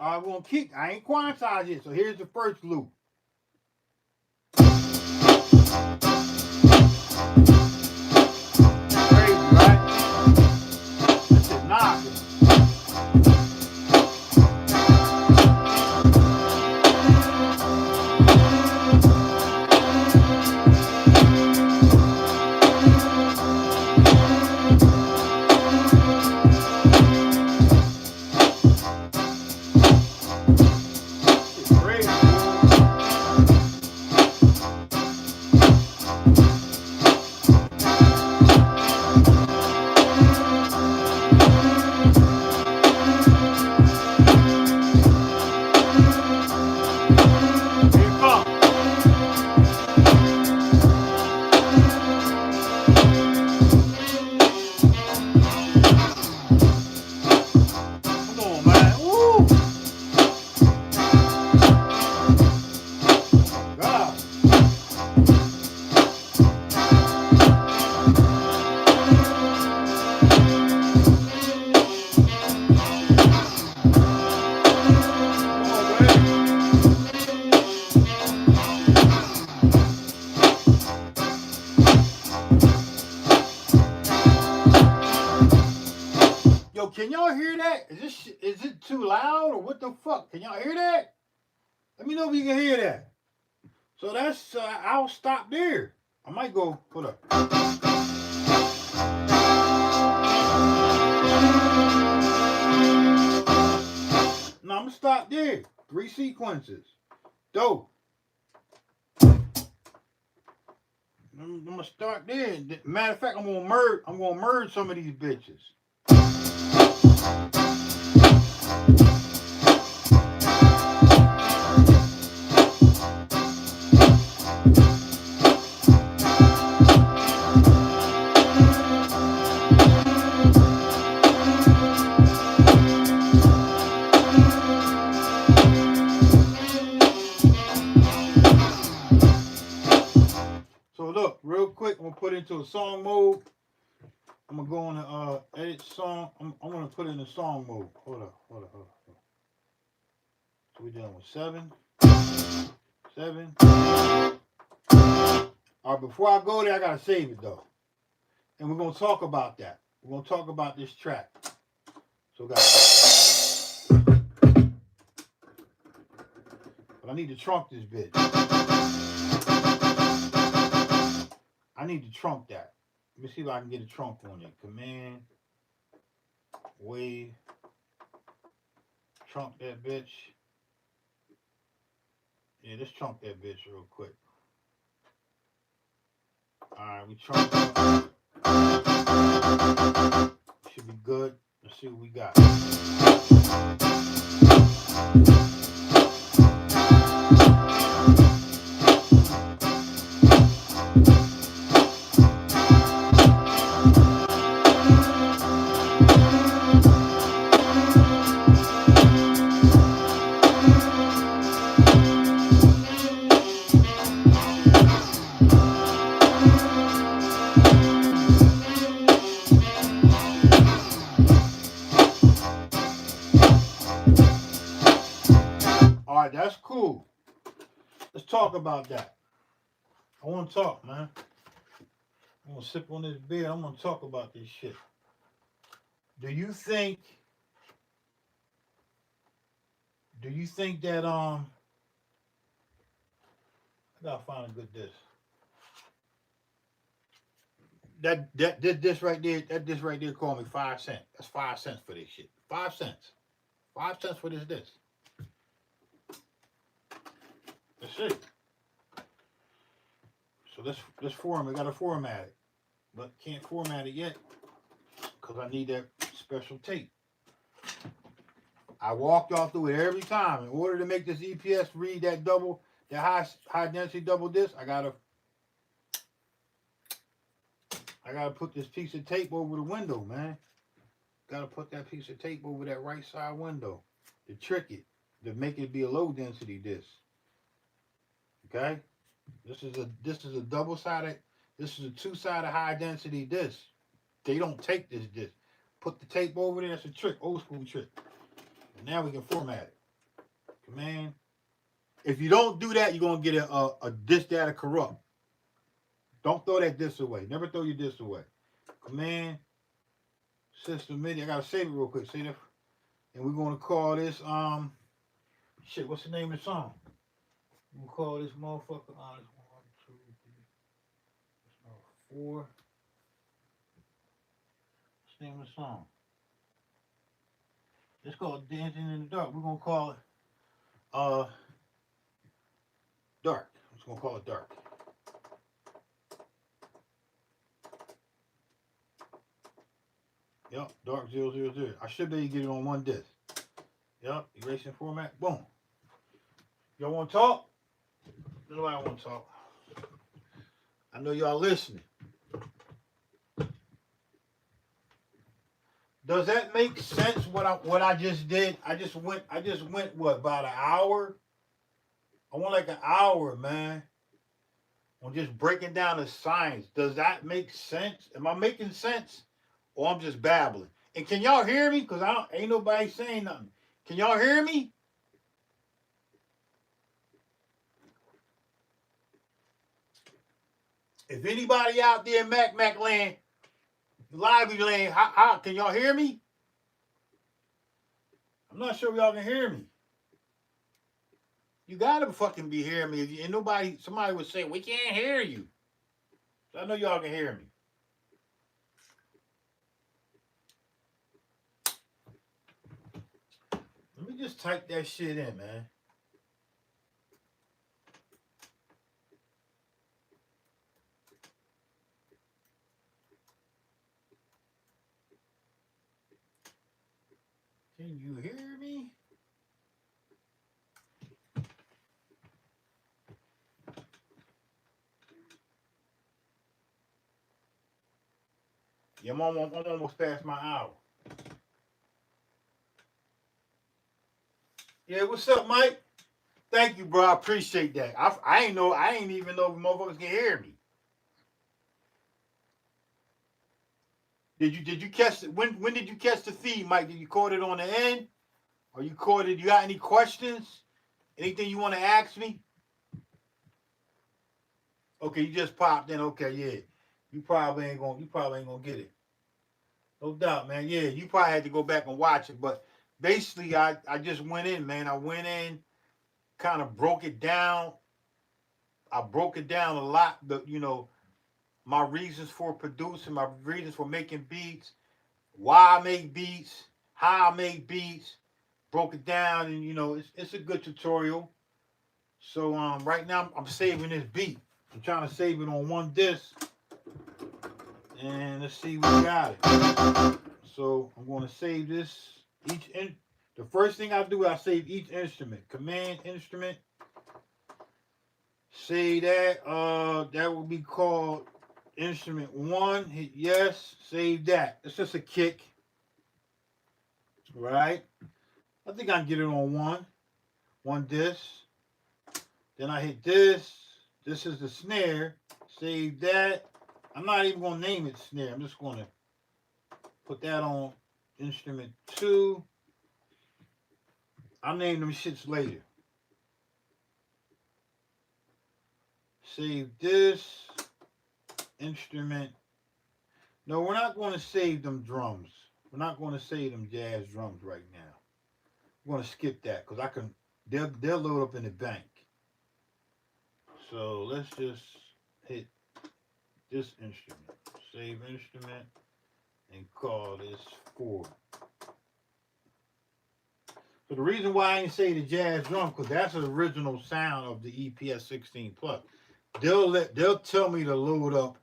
I'm gonna keep. I ain't quantized it. So here's the first loop. Can y'all hear that? Is it too loud or what the fuck? Can y'all hear that? Let me know if you can hear that. So that's I'll stop there. I might go put up. No, I'm gonna stop there. 3 sequences. Dope. I'm gonna start there. Matter of fact, I'm gonna merge some of these bitches. So look, real quick, I'm gonna put it into a song mode. I'm gonna go on the edit song. I'm gonna put it in the song mode. Hold up. So we're done with 7. All right, before I go there, I gotta save it though. And we're gonna talk about that. We're gonna talk about this track. So guys, but I need to trunk this bitch. I need to trunk that. Let me see if I can get a trunk on it. Command, wave, trunk that bitch. Yeah, let's trunk that bitch real quick. Alright, we trunk that. Should be good. Let's see what we got. Alright, that's cool. Let's talk about that. I want to talk, man. I'm going to sip on this beer. I'm going to talk about this shit. Do you think that I gotta find a good disc. This right there, that disc right there called me 5 cents. That's 5 cents for this shit. 5 cents. 5 cents for this disc. That's it. So this format, I gotta format it. But can't format it yet because I need that special tape. I walked y'all through it every time. In order to make this EPS read that high density double disc, I gotta put this piece of tape over the window, man. Gotta put that piece of tape over that right side window to trick it, to make it be a low density disc. Okay? This is a double-sided, this is a 2-sided high density disc. They don't take this disc. Put the tape over there, that's a trick, old school trick. And now we can format it. Command. If you don't do that, you're gonna get a disc that'll corrupt. Don't throw that disc away. Never throw your disc away. Command system MIDI. I gotta save it real quick. See that? And we're gonna call this shit. What's the name of the song? We'll call this motherfucker. This 1, 2, 3, 4. What's the name of the song? It's called Dancing in the Dark. We're gonna call it Dark. I'm just gonna call it Dark. Yep, Dark 000. I should be able to get it on one disc. Yep, erasing format. Boom. Y'all want to talk? Nobody want to talk. I know y'all listening. Does that make sense? What I just did? I just went what, about an hour? I went like an hour, man. On just breaking down the science. Does that make sense? Am I making sense? Or I'm just babbling? And can y'all hear me? Because ain't nobody saying nothing. Can y'all hear me? If anybody out there in Mack land, Library land, how can y'all hear me? not sure if y'all can hear me. You gotta fucking be hearing me. And nobody, somebody would say, we can't hear you. So I know y'all can hear me. Let me just type that shit in, man. Can you hear me? Yeah, I'm almost past my hour. Yeah, what's up, Mike? Thank you, bro. I appreciate that. I ain't know. I ain't even know if motherfuckers can hear me. Did you catch it? When did you catch the feed, Mike? Did you caught it on the end, or you caught it? You got any questions? Anything you want to ask me? Okay, you just popped in. Okay, yeah. You probably ain't gonna get it. No doubt, man. Yeah, you probably had to go back and watch it. But basically I just went in, man. I went in, kind of broke it down. I broke it down a lot. My reasons for producing, my reasons for making beats, why I make beats, how I make beats. Broke it down, and it's a good tutorial. So right now I'm saving this beat. I'm trying to save it on one disc, and let's see we got it. So I'm going to save this the first thing I do, I save each instrument. Command instrument. Save that. That will be called instrument 1. Hit yes. Save that. It's just a kick. Right? I think I can get it on one disc. Then I hit this. This is the snare. Save that. I'm not even going to name it snare. I'm just going to put that on instrument 2. I'll name them shits later. Save this. Instrument. No, we're not going to save them drums. We're not going to save them jazz drums right now. We're going to skip that because they'll load up in the bank. So let's just hit this instrument. Save instrument and call this 4. So the reason why I ain't say the jazz drum, because that's the original sound of the EPS 16 Plus. They'll tell me to load up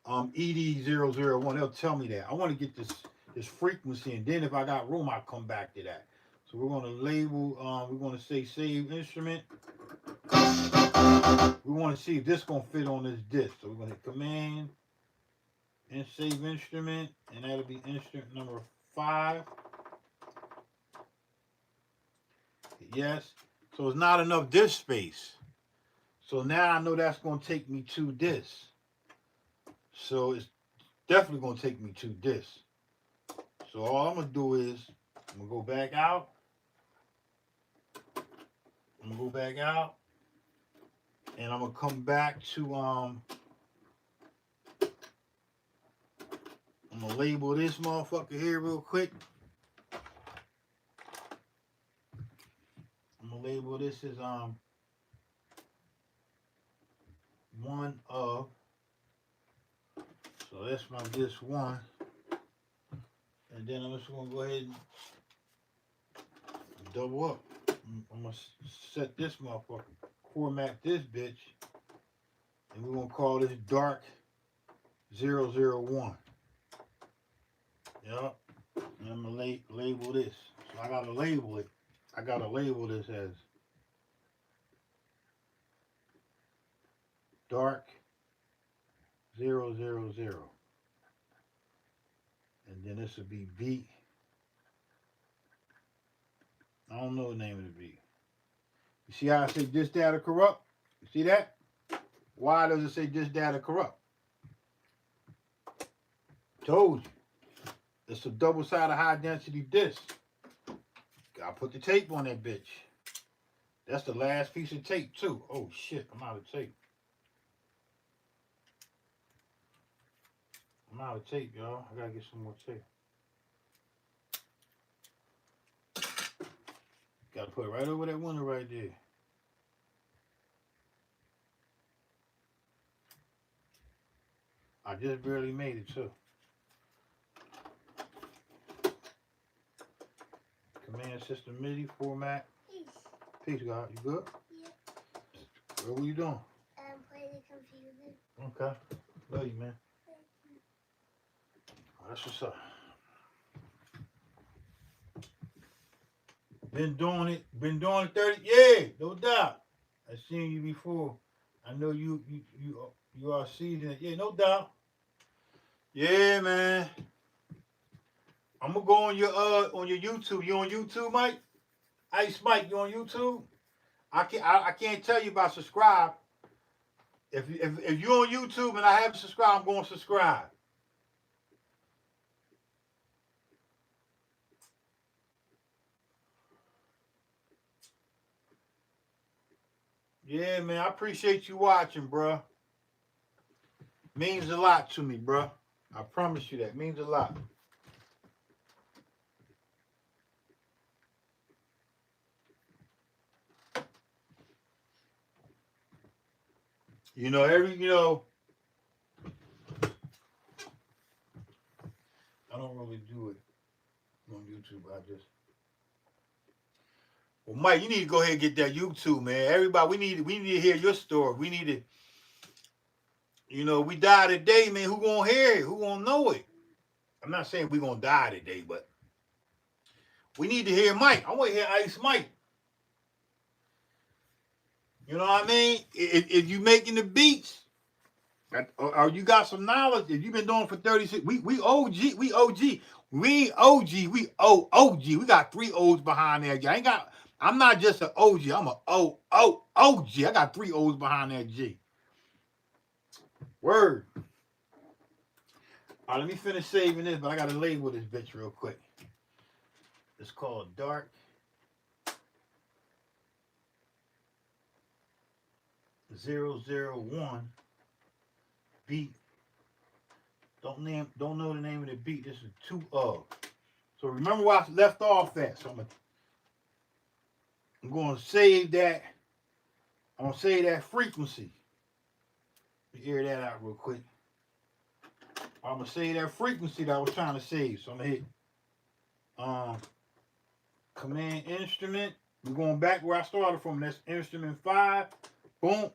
ED001. They'll tell me that. I want to get this frequency, and then if I got room, I'll come back to that. So we're going to label. We're going to say save instrument. We want to see if this is going to fit on this disc. So we're going to hit command and save instrument, and that'll be instrument number 5. Yes. So it's not enough disk space. So now I know that's going to take me 2 discs. So it's definitely going to take me 2 discs. So all I'm going to do is I'm going to go back out. And I'm going to come back to I'm going to label this motherfucker here real quick. I'm going to label this as one of. So that's my disc 1. And then I'm just going to go ahead and double up. I'm going to set this motherfucker, format this bitch, and we're going to call this dark 001. Yep. And I'm going to label this. So I got to label it. I got to label this as dark 000. And then this would be beat. I don't know the name of the beat. You see how I say this data corrupt? You see that? Why does it say this data corrupt? Told you. It's a double-sided high-density disc. I put the tape on that bitch. That's the last piece of tape, too. Oh, shit. I'm out of tape. Y'all. I gotta get some more tape. Gotta put it right over that window right there. I just barely made it too. Command system MIDI format. Peace, God. You good? Yeah. What are you doing? Playing the computer. Okay. Love you, man. Oh, that's what's up. Been doing it 30. Yeah, no doubt. I've seen you before. I know you are seasoned. Yeah, no doubt. Yeah, man. I'm gonna go on your YouTube. You on YouTube, Mike? Ice Mike, you on YouTube? I can't tell you about subscribe. If you're on YouTube and I haven't subscribed, I'm going to subscribe. Yeah, man, I appreciate you watching, bro. Means a lot to me, bro. I promise you that. Means a lot. You know, I don't really do it on YouTube. Well, Mike, you need to go ahead and get that YouTube, man. Everybody, we need to hear your story. We need to, we die today, man. Who gonna hear it? Who gonna know it? I'm not saying we gonna die today, but we need to hear Mike. I want to hear Ice Mike. You know what I mean? If you making the beats, or you got some knowledge, if you've been doing it for 36, we OG, we OG. We ain't OG, we OG. We got 3 O's behind there. I'm not just an OG, I'm a OG. I got 3 O's behind that G. Word. All right, let me finish saving this, but I gotta label this bitch real quick. It's called Dark 001 beat. Don't know the name of the beat. This is 2 of. So remember where I left off at. So I'm going to save that. I'm gonna save that frequency. Let me air that out real quick. I'm gonna save that frequency that I was trying to save. So I'm gonna hit command instrument. We're going back where I started from. That's instrument 5. Boom.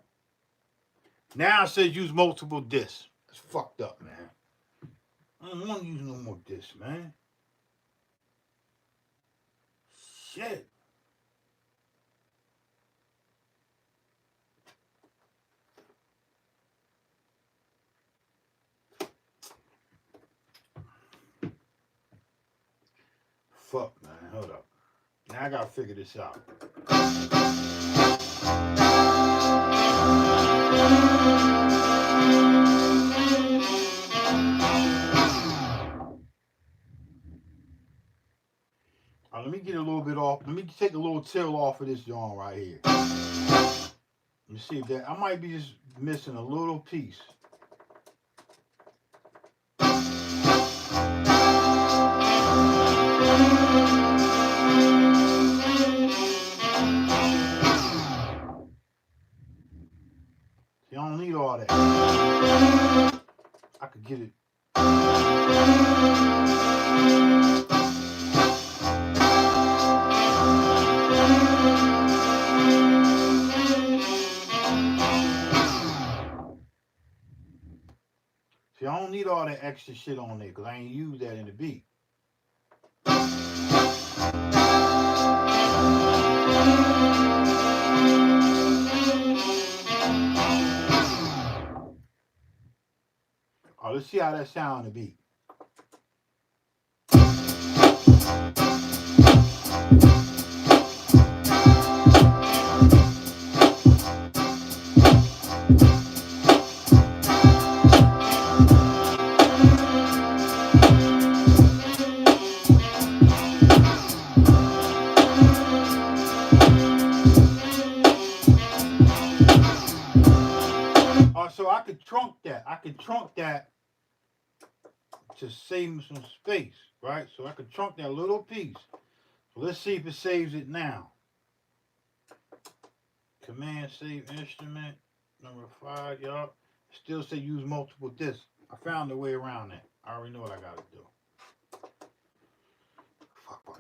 Now it says use multiple discs. It's fucked up, man. I don't want to use no more discs, man. Shit. Fuck, man. Hold up. Now I gotta figure this out. Let me get a little bit off. Let me take a little tail off of this joint right here. Let me see if that. I might be just missing a little piece. See, I don't need all that. I could get it. See, I don't need all that extra shit on there because I ain't used that in the beat. Oh, let's see how that sound in the beat. So I could trunk that. To save me some space, right? So I could trunk that little piece. So let's see if it saves it now. Command save instrument. Number 5, y'all. Still say use multiple discs. I found a way around that. I already know what I gotta do. Fuck.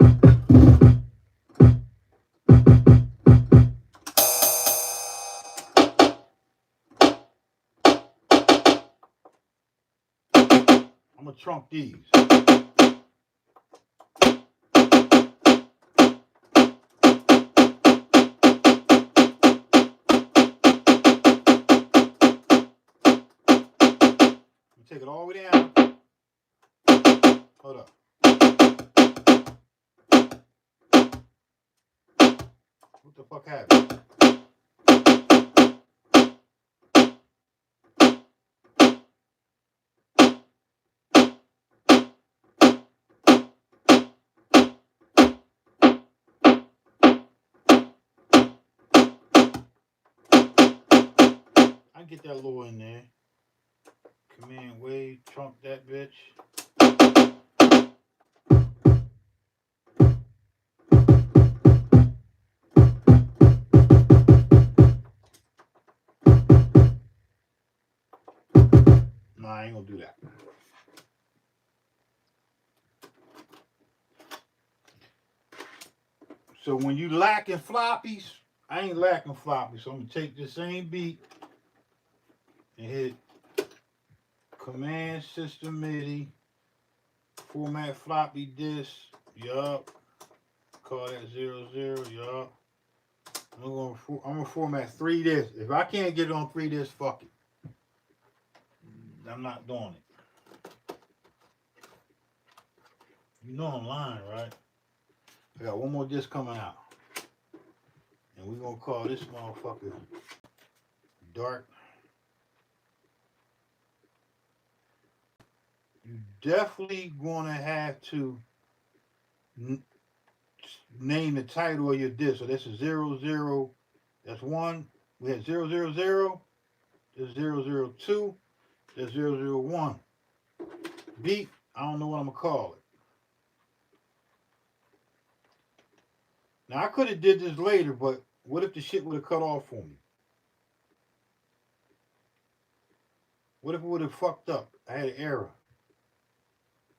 I'm gonna trunk these. Take it all the way down. Hold up. What the fuck happened? I get that little in there. Command wave, trunk that bitch. No, I ain't gonna do that. So when you lacking floppies, I ain't lacking floppies. So I'm gonna take this same beat and hit Command System MIDI, format floppy disk. Yup. Call that 00. Yup. I'm gonna format 3 disks. If I can't get it on 3 disks, fuck it. I'm not doing it. You know I'm lying, right? I got one more disc coming out. And we're gonna call this motherfucker dark. You definitely gonna have to name the title of your disc. So this is 00. That's 1. We had 000. There's 002. There's 001. Beat. I don't know what I'm gonna call it. Now I could have did this later, but what if the shit would have cut off for me? What if it would have fucked up? I had an error.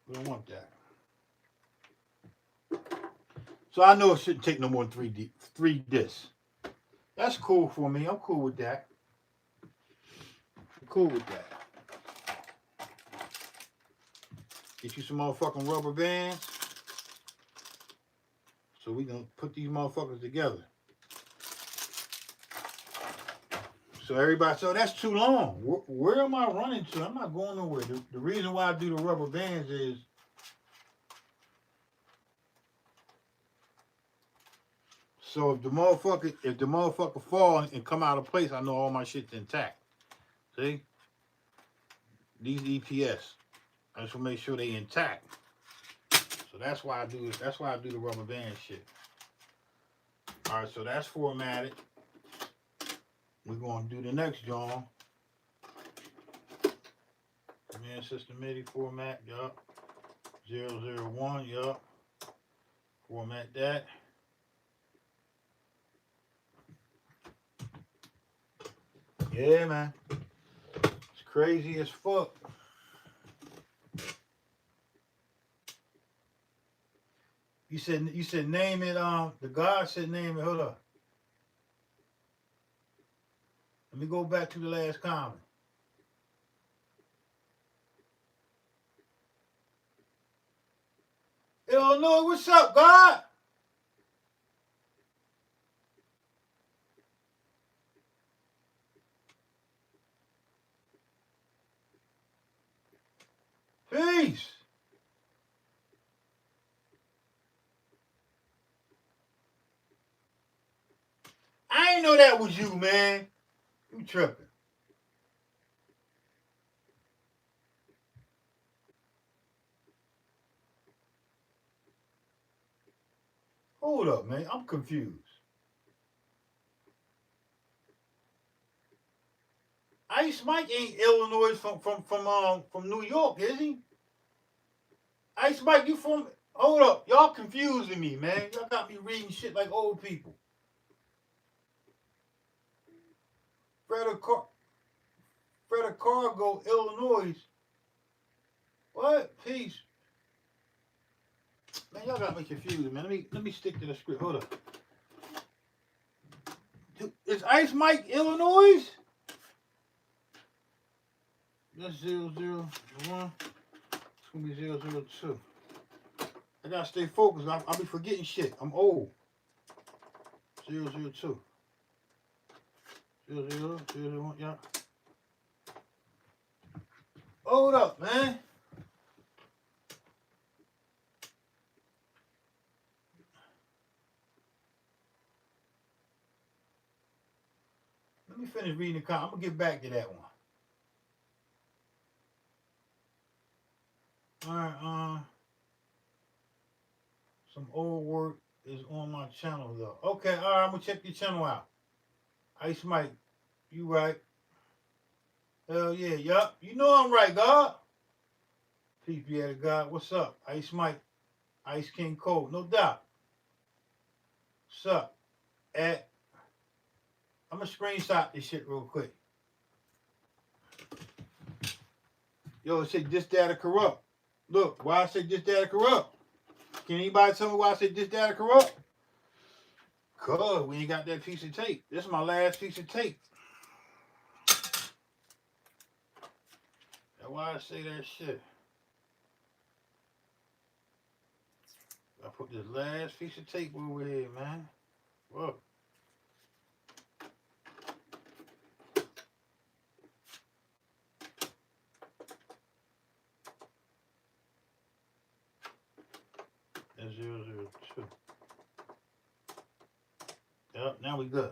We don't want that. So I know it shouldn't take no more than 3 discs. That's cool for me. I'm cool with that. I'm cool with that. Get you some motherfucking rubber bands so we can put these motherfuckers together. So everybody, so that's too long. Where am I running to? I'm not going nowhere. The reason why I do the rubber bands is so if the motherfucker fall and come out of place, I know all my shit's intact. See? These EPS. I just want to make sure they intact. So that's why I do it. That's why I do the rubber band shit. Alright, so that's formatted. We're gonna do the next John. Command System MIDI format, yup. 001, yup. Format that. Yeah, man. It's crazy as fuck. You said name it, the God said name it, hold up. Let me go back to the last comment. Illinois, what's up, God? Peace. I ain't know that was you, man. You tripping. Hold up, man. I'm confused. Ice Mike ain't Illinois from New York, is he? Ice Mike, you from? Hold up, y'all confusing me, man. Y'all got me reading shit like old people. Cargo, Illinois. What? Peace. Man, y'all got me confused, man. Let me stick to the script. Hold up. Is Ice Mike Illinois? That's 001. It's gonna be 002. I gotta stay focused. I'll be forgetting shit. I'm old. 002. 001, yeah. Hold up, man. Let me finish reading the comment. I'm gonna get back to that one. Alright, some old work is on my channel though. Okay, alright, I'm gonna check your channel out. Ice Mike, you right. Hell yeah, yup. You know I'm right, God. Peace be to God. What's up? Ice Mike, Ice King Cole, no doubt. What's up? I'm gonna screenshot this shit real quick. Yo, it say this data corrupt. Look, why I say this data corrupt? Can anybody tell me why I say this data corrupt? Cause we ain't got that piece of tape. This is my last piece of tape. That's why I say that shit. I put this last piece of tape over here, man. Whoa. That's 002. Yep, now we good.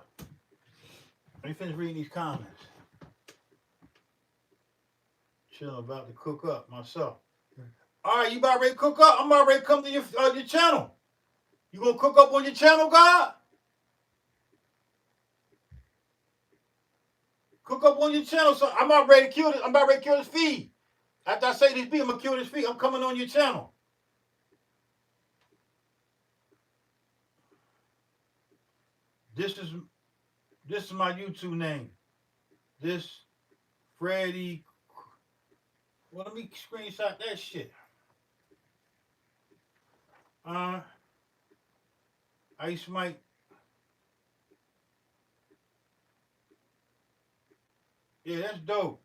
Let me finish reading these comments. Chilling, about to cook up myself. All right, you about ready to cook up? I'm about ready to come to your channel. You gonna cook up on your channel, God? Cook up on your channel, so I'm about ready to kill this. I'm about ready to kill this feed. After I say this beat, I'm gonna kill this feed. I'm coming on your channel. This is my YouTube name. This Freddie. Well, let me screenshot that shit. Ice Mike. Yeah, that's dope.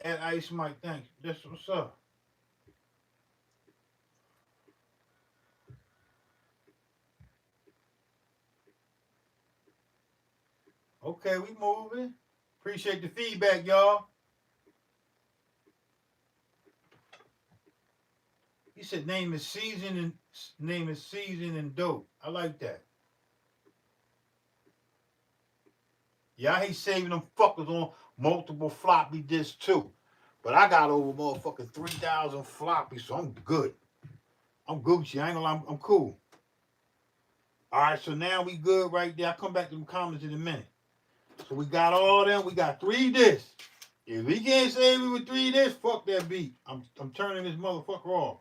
At Ice Mike, thanks. That's what's up. Okay, we moving. Appreciate the feedback, y'all. He said name is seasoned and dope. I like that. Yeah, I hate saving them fuckers on multiple floppy disks too. But I got over motherfucking 3,000 floppies, so I'm good. I'm Gucci. I ain't gonna lie, I'm cool. All right, so now we good right there. I'll come back to the comments in a minute. So we got all them. We got 3 discs. If we can't save it with 3 discs, fuck that beat. I'm turning this motherfucker off.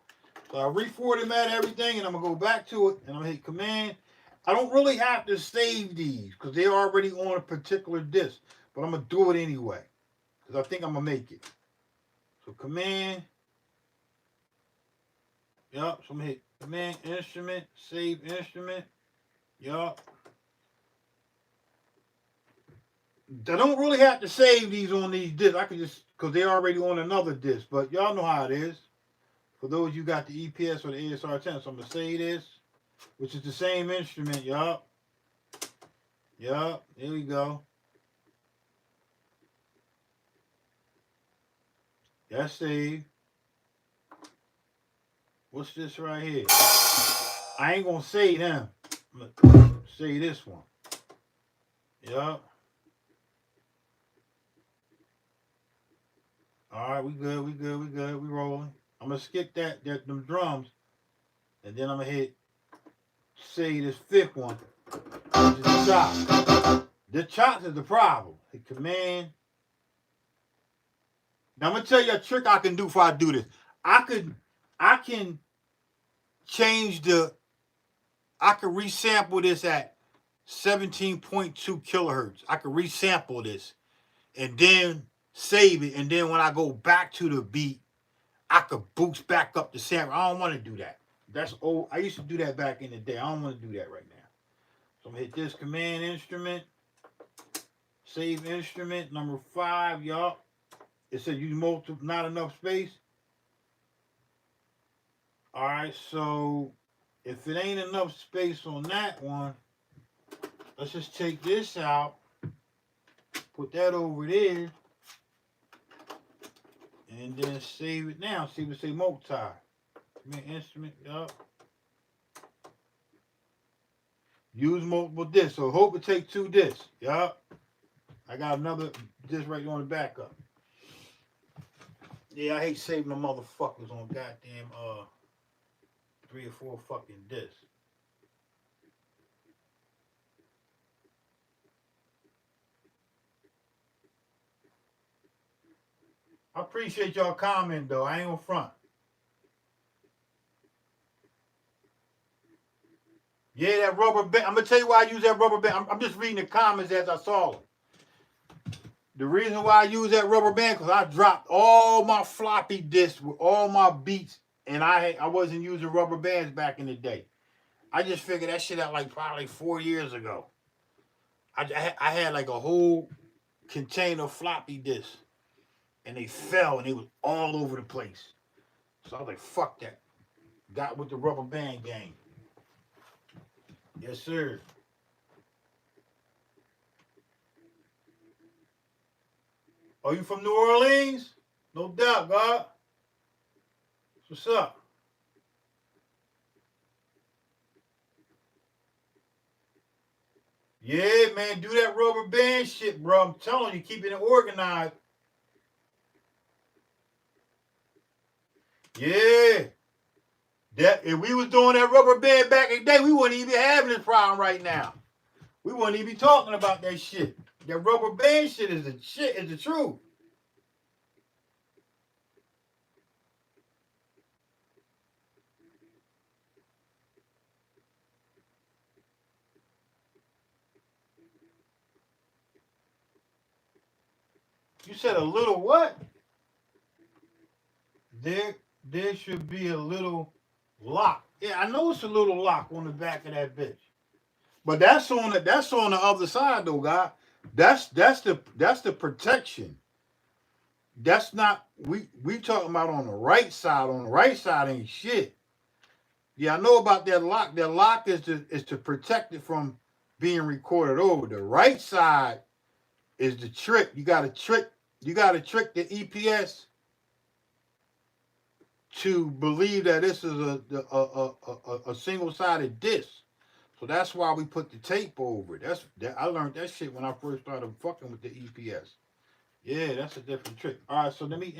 So I reformat everything, and I'm gonna go back to it, and I'm gonna hit Command. I don't really have to save these because they're already on a particular disc, but I'm gonna do it anyway because I think I'm gonna make it. So Command. Yup. So I'm gonna hit Command Instrument, Save Instrument. Yup. I don't really have to save these on these discs. I can just, because they're already on another disc. But y'all know how it is. For those you got the EPS or the ASR 10. So I'm going to save this, which is the same instrument. Yup. Yup. Here we go. That's saved. What's this right here? I ain't going to save them. I'm going to save this one. Yup. All right, we good, we rolling. I'm gonna skip them drums, and then I'm gonna hit say this 5th one, which is the chop. The chops is the problem. Hit Command. Now I'm gonna tell you a trick I can do before I do this. I can change I can resample this at 17.2 kilohertz. I could resample this and then save it. And then when I go back to the beat, I could boost back up the sample. I don't want to do that. That's old. I used to do that back in the day. I don't want to do that right now. So I'm going to hit this command instrument. Save instrument number 5, y'all. It said use multiple, not enough space. All right, so if it ain't enough space on that one, let's just take this out, put that over there, and then save it now. See if it say multi. Command instrument, yup. Use multiple discs. So hope it take 2 discs. Yup. I got another disc right on the backup. Yeah, I hate saving the motherfuckers on goddamn 3 or 4 fucking discs. I appreciate y'all comment though. I ain't gonna front. Yeah, that rubber band. I'm gonna tell you why I use that rubber band. I'm just reading the comments as I saw them. The reason why I use that rubber band because I dropped all my floppy disks with all my beats, and I wasn't using rubber bands back in the day. I just figured that shit out like probably 4 years ago. I had like a whole container of floppy disks, and they fell, and they was all over the place. So I was like, fuck that. Got with the rubber band game. Yes, sir. Are you from New Orleans? No doubt, God. What's up? Yeah, man, do that rubber band shit, bro. I'm telling you, keeping it organized. Yeah. That if we was doing that rubber band back in the day, we wouldn't even be having this problem right now. We wouldn't even be talking about that shit. That rubber band shit is the shit, is the truth. You said a little what? There should be a little lock. Yeah, I know it's a little lock on the back of that bitch. But that's on the other side though, guy. That's the protection. That's not we talking about on the right side. On the right side ain't shit. Yeah, I know about that lock. That lock is to protect it from being recorded over. The right side is the trick. You gotta trick the EPS to believe that this is a single sided disc. So that's why we put the tape over it. I learned that shit when I first started fucking with the EPS. Yeah, that's a different trick. All right, so let me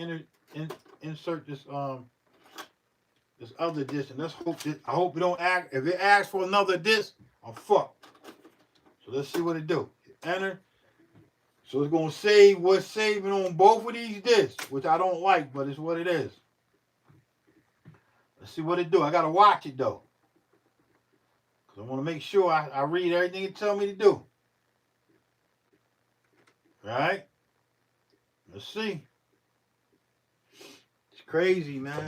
insert this this other disc, and I hope it don't act. If it asks for another disc, I'm fucked. So let's see what it do. Enter. So it's gonna save what's saving on both of these discs, which I don't like, but it's what it is. Let's see what it do. I gotta watch it though, cause I want to make sure I read everything it tell me to do. All right. Let's see. It's crazy, man.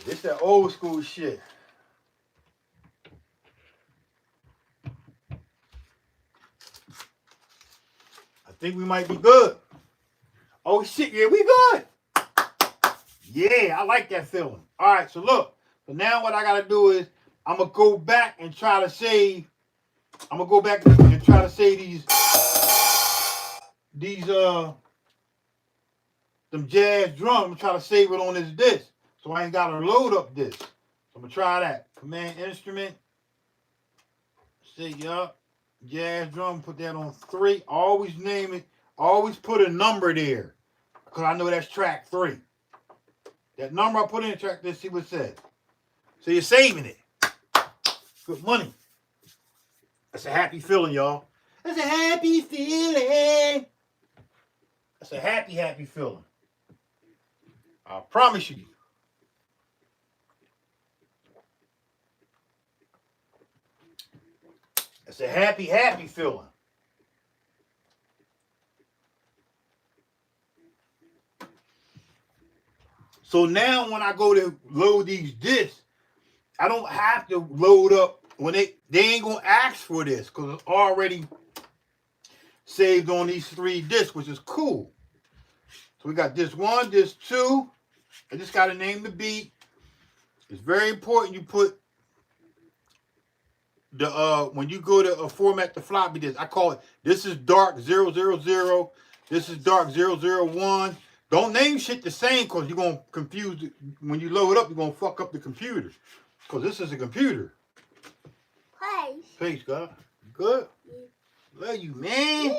It's that old school shit. I think we might be good. Oh shit, yeah, we good. Yeah, I like that feeling. All right, so look. So now what I gotta do is I'm gonna go back and try to save. I'm gonna go back and try to save these them jazz drums. I'm gonna try to save it on this disc. So I ain't gotta load up this. So I'm gonna try that. Command instrument. Say up. Jazz drum, put that on 3. Always name it. Always put a number there. Because I know that's track 3. That number I put in track, let's see what it says. So you're saving it. Good money. That's a happy feeling, y'all. That's a happy feeling. That's a happy feeling. I promise you. It's a happy, happy feeling. So now when I go to load these discs, I don't have to load up when they ain't gonna ask for this because it's already saved on these 3 discs, which is cool. So we got disc 1, disc 2. I just gotta name the beat. It's very important you put the when you go to format the floppy disk. I call it this is dark 000. This is dark 001. Don't name shit the same because you're gonna confuse it. When you load it up, you're gonna fuck up the computer. Because this is a computer. Peace, God. Good? Love you, man.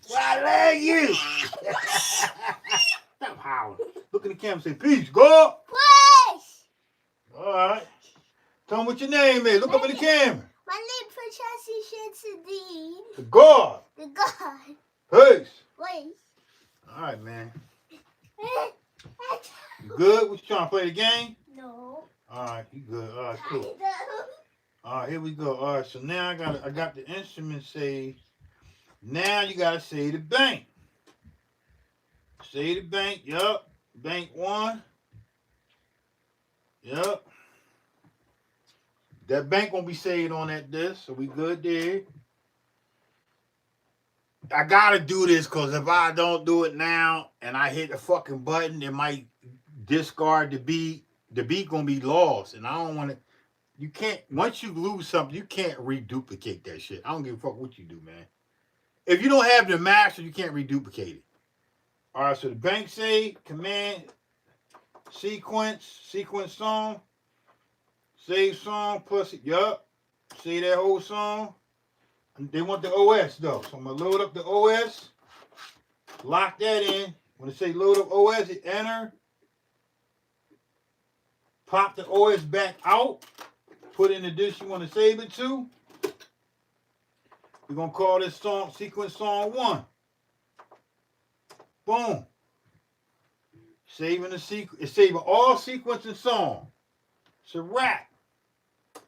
Well, I love you. Stop howling. Look in the camera and say, peace, God. Peace. All right. Tell them what your name is. Look up in the camera. My name is Patricia. The God. The God. Peace. Peace. All right, man. You good? What you trying to play the game? No. All right, you good. All right, cool. All right, here we go. All right, so now I got the instrument saved. Now you gotta say the bank. Say the bank. Yup. Bank 1. Yup. That bank gonna be saved on that disc, so we good there. I gotta do this because if I don't do it now and I hit the fucking button, it might discard the beat. The beat gonna be lost, and I don't want to. You can't. Once you lose something, you can't reduplicate that shit. I don't give a fuck what you do, man. If you don't have the master, you can't reduplicate it. All right, so the bank save, command, sequence song, save song plus it. Yup, save that whole song. They want the OS though, so I'm gonna load up the OS, lock that in. When it say load up OS, hit enter. Pop the OS back out. Put in the disk you want to save it to. We're gonna call this song sequence song 1. Boom. Saving the sequence. It's saving all sequence and song. It's a wrap.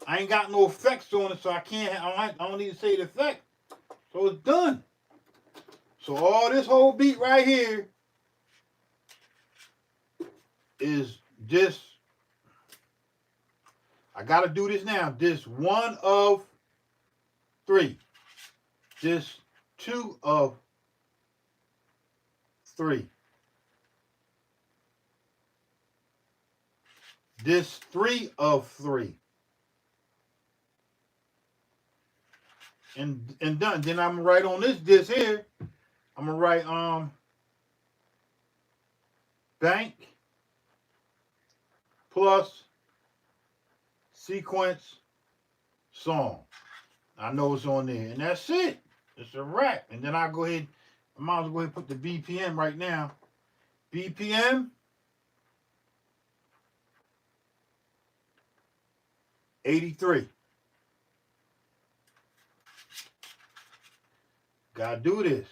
I ain't got no effects on it, so I can't. I don't need to say the effect. So it's done. So all this whole beat right here is just. I gotta do this now. This 1 of 3. This 2 of 3. This 3 of 3. And done. Then I'm gonna write on this disc here. I'm gonna write bank plus sequence song. I know it's on there, and that's it. It's a wrap. And then I'll go ahead. I might as well go ahead and put the BPM right now. BPM 83. Gotta do this.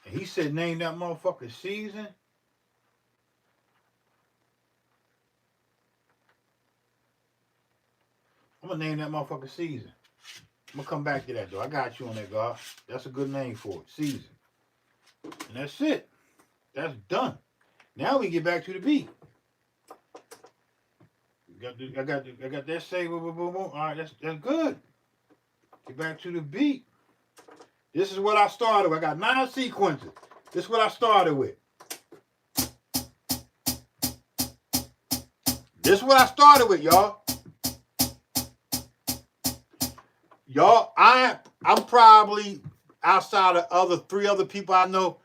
And he said name that motherfucker season. I'm gonna name that motherfucker season. I'm gonna come back to that though. I got you on that, God. That's a good name for it. Season. And that's it. That's done. Now we get back to the beat. I got that save. Boom, boom, boom, boom. All right, that's good. Get back to the beat. This is what I started with. I got 9 sequences. This is what I started with. This is what I started with, y'all. Y'all, I'm probably outside of other 3 other people I know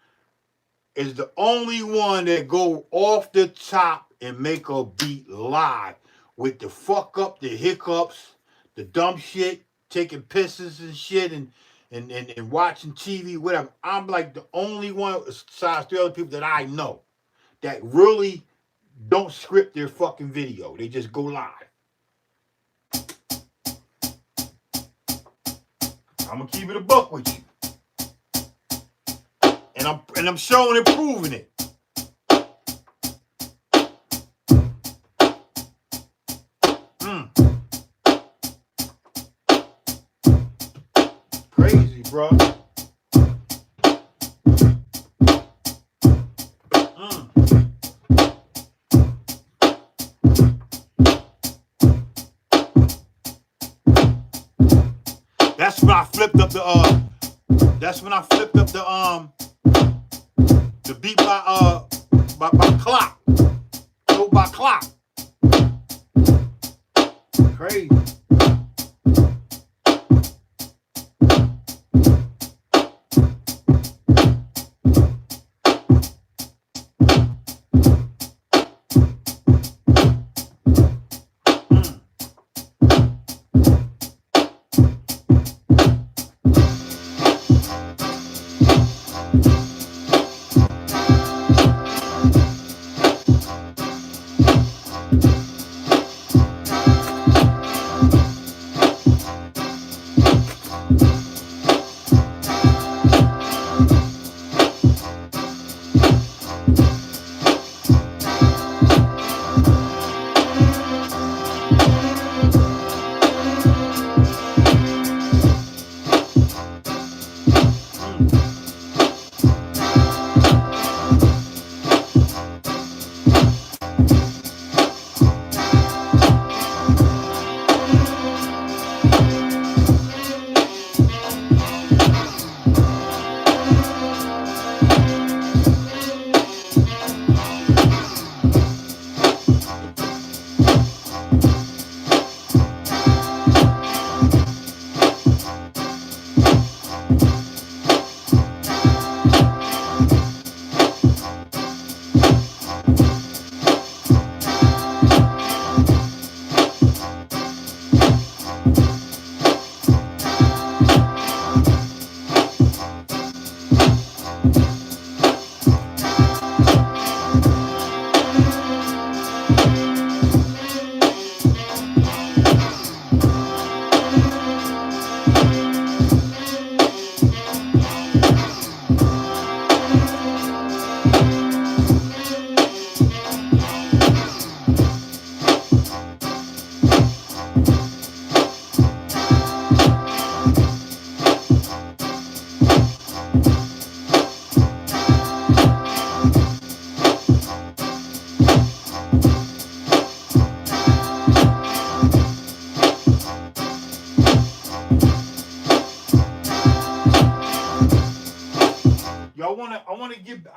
is the only one that go off the top and make a beat live with the fuck up, the hiccups, the dumb shit, taking pisses and shit and watching TV, whatever. I'm like the only one besides 3 other people that I know that really don't script their fucking video. They just go live. I'm gonna keep it a buck with you. And I'm showing and proving it. Crazy, bro. That's when I flipped up the that's when I flipped up the beat by clock. Go by clock. Crazy.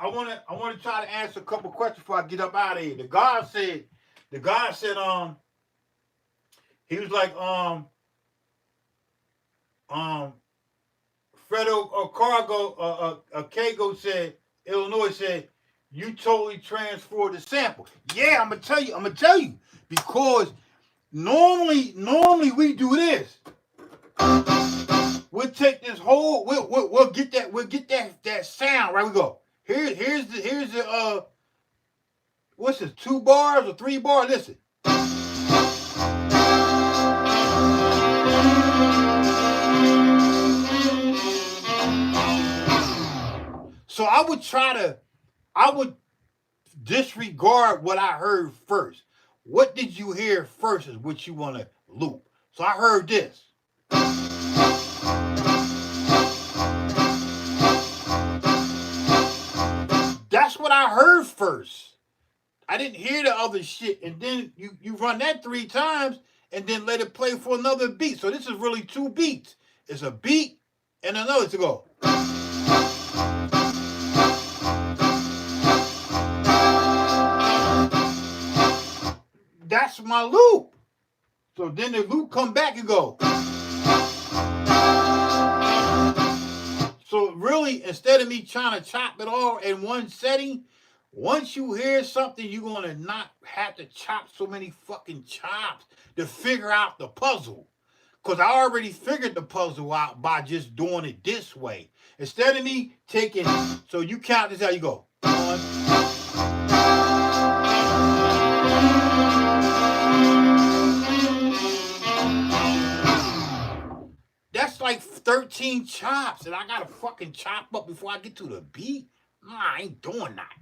I want to try to answer a couple questions before I get up out of here. The guy said, he was like, Fredo Cargo, Kago said, Illinois said, you totally transferred the sample. Yeah, I'm gonna tell you, because normally we do this. We'll take this whole, we'll get that sound, right? We go. Here's the what's this, 2 bars or 3 bars? Listen. So I would disregard what I heard first. What did you hear first is what you want to loop. So I heard this. That's what I heard first. I didn't hear the other shit. And then you run that 3 times and then let it play for another beat. So this is really 2 beats. It's a beat and another to go. That's my loop. So then the loop come back and go. So really, instead of me trying to chop it all in one setting, once you hear something, you're going to not have to chop so many fucking chops to figure out the puzzle. Because I already figured the puzzle out by just doing it this way. Instead of me taking, so you count this out, you go. 1. That's like 13 chops and I gotta fucking chop up before I get to the beat. Nah, I ain't doing that.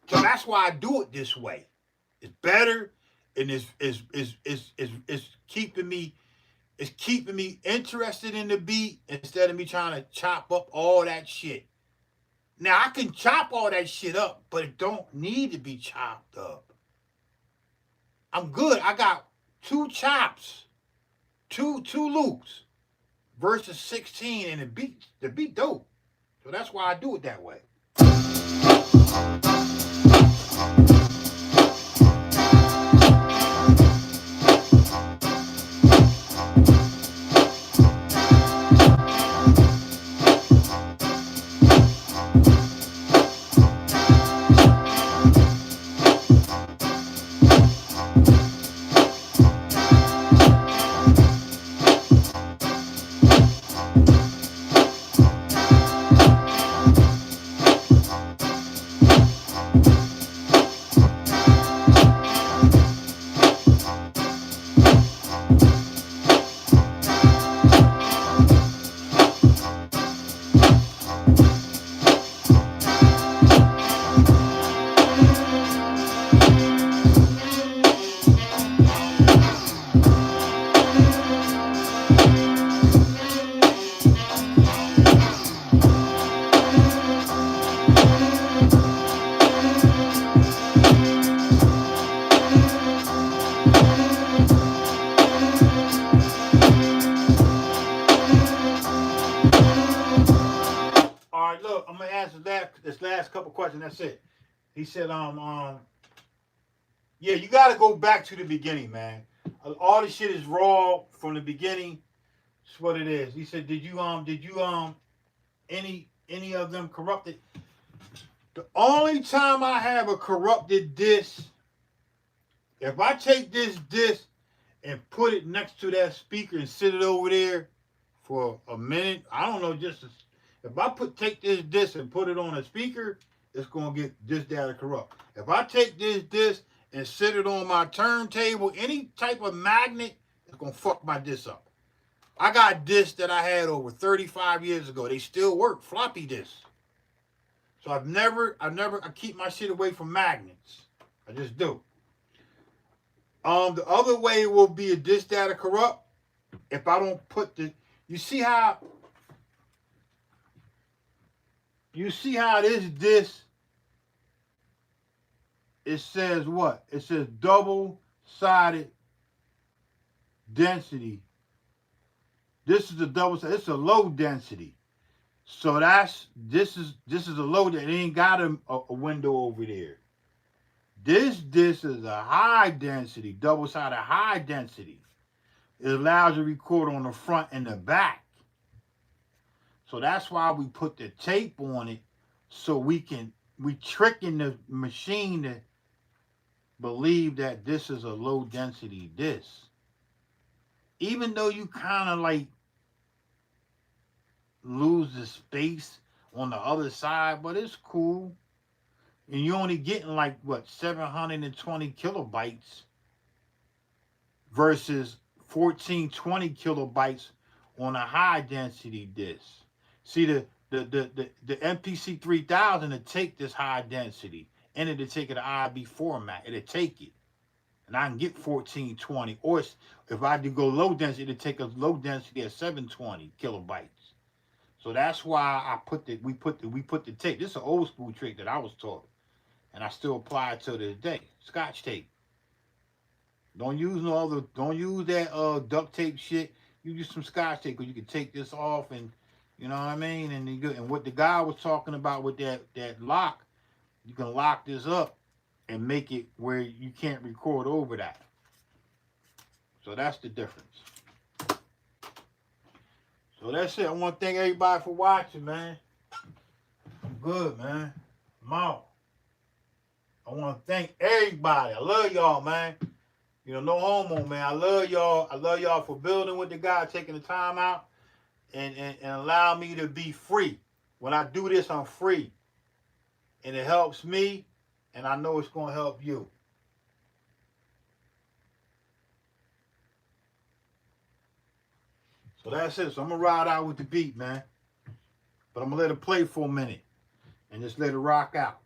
So that's why I do it this way. It's better and it's keeping me interested in the beat instead of me trying to chop up all that shit. Now I can chop all that shit up, but it don't need to be chopped up. I'm good. I got 2 chops, two loops versus 16, and the beat dope. So that's why I do it that way. All right, look, I'm gonna answer this last couple questions. That's it. He said, yeah, you got to go back to the beginning, man. All the shit is raw from the beginning. That's what it is. He said, any of them corrupted? The only time I have a corrupted disc, if I take this disc and put it next to that speaker and sit it over there for a minute, I don't know, if I take this disc and put it on a speaker, it's gonna get this data corrupt. If I take this disc and sit it on my turntable, any type of magnet, it's gonna fuck my disc up. I got discs that I had over 35 years ago. They still work, floppy discs. So I keep my shit away from magnets. I just do. The other way will be a disc data corrupt if I don't put you see how this disc, it says what? It says double-sided density. This is a double-sided, it's a low density. So this is a low that ain't got a window over there. This disc is a high density, double-sided high density. It allows you to record on the front and the back. So that's why we put the tape on it, so we tricking the machine to believe that this is a low density disc. Even though you kind of like lose the space on the other side, but it's cool. And you're only getting like 720 kilobytes versus 1420 kilobytes on a high density disc. See, the MPC 3000 to take this high density and it'll take it to IB format. It'll take it. And I can get 1420. Or if I do go low density, it'll take a low density at 720 kilobytes. So that's why we put the tape. This is an old school trick that I was taught. And I still apply it to this day. Scotch tape. Don't use that duct tape shit. You use some Scotch tape because you can take this off and you know what I mean? And what the guy was talking about with that lock, you can lock this up and make it where you can't record over that. So that's the difference. So that's it. I want to thank everybody for watching, man. I'm good, man. I'm out. I want to thank everybody. I love y'all, man. You know, no homo, man. I love y'all. I love y'all for building with the guy, taking the time out and allow me to be free. When I do this, I'm free. And it helps me, and I know it's going to help you. So that's it. So I'm gonna ride out with the beat, man. But I'm gonna let it play for a minute and just let it rock out.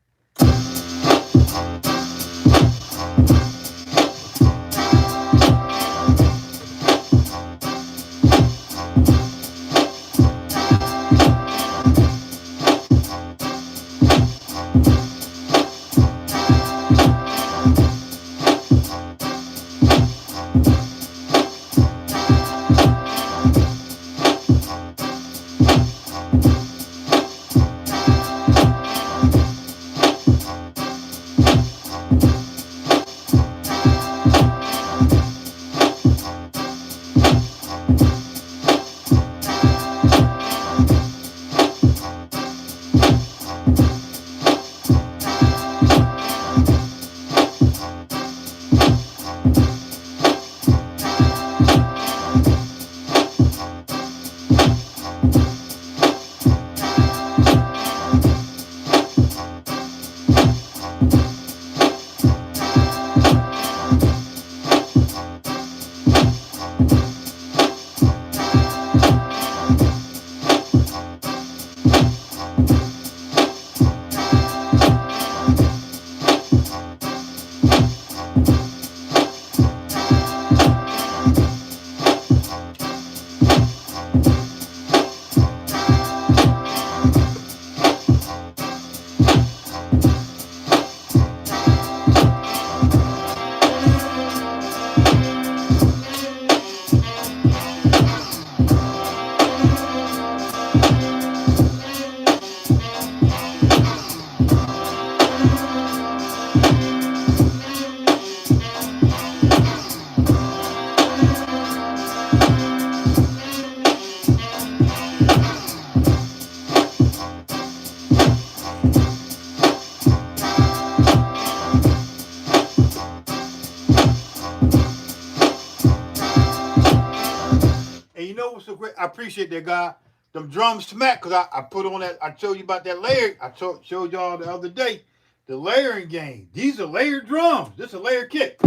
And you know what's so great? I appreciate that, guy. Them drums smack because I put on that. I told you about that layer. Showed y'all the other day the layering game. These are layered drums. This is a layered kick.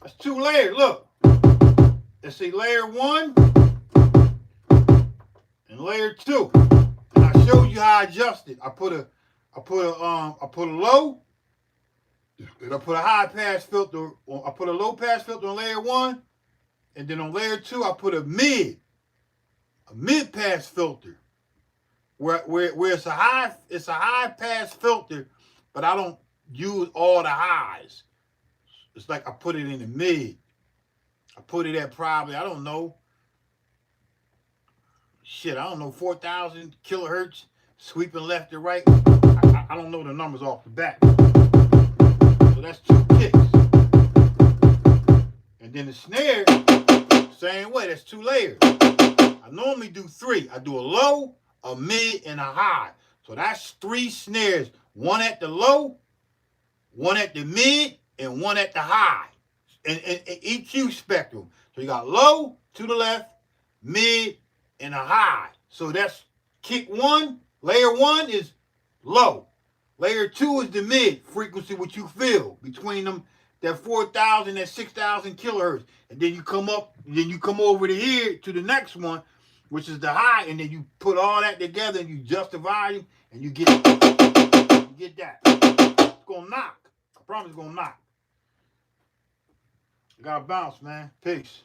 That's 2 layers. Look. Let's see, layer 1 and layer 2. And I showed you how I adjusted. I put a low, and I put a high pass filter. I put a low pass filter on layer 1. And then on layer 2, I put a mid pass filter, where it's a high pass filter, but I don't use all the highs. It's like I put it in the mid. I put it at probably, I don't know, 4,000 kilohertz, sweeping left to right. I don't know the numbers off the bat. So that's 2 kicks. And then the snare, same way, that's 2 layers. I normally do 3. I do a low, a mid, and a high. So that's 3 snares. 1 at the low, 1 at the mid, and 1 at the high. And EQ spectrum. So you got low to the left, mid, and a high. So that's kick 1. Layer 1 is low. Layer 2 is the mid frequency, what you feel between them. That 4,000, that 6,000 kilohertz, and then you come over to here to the next one, which is the high, and then you put all that together and you adjust the volume and you get that. It's gonna knock. I promise it's gonna knock. I gotta bounce, man. Peace.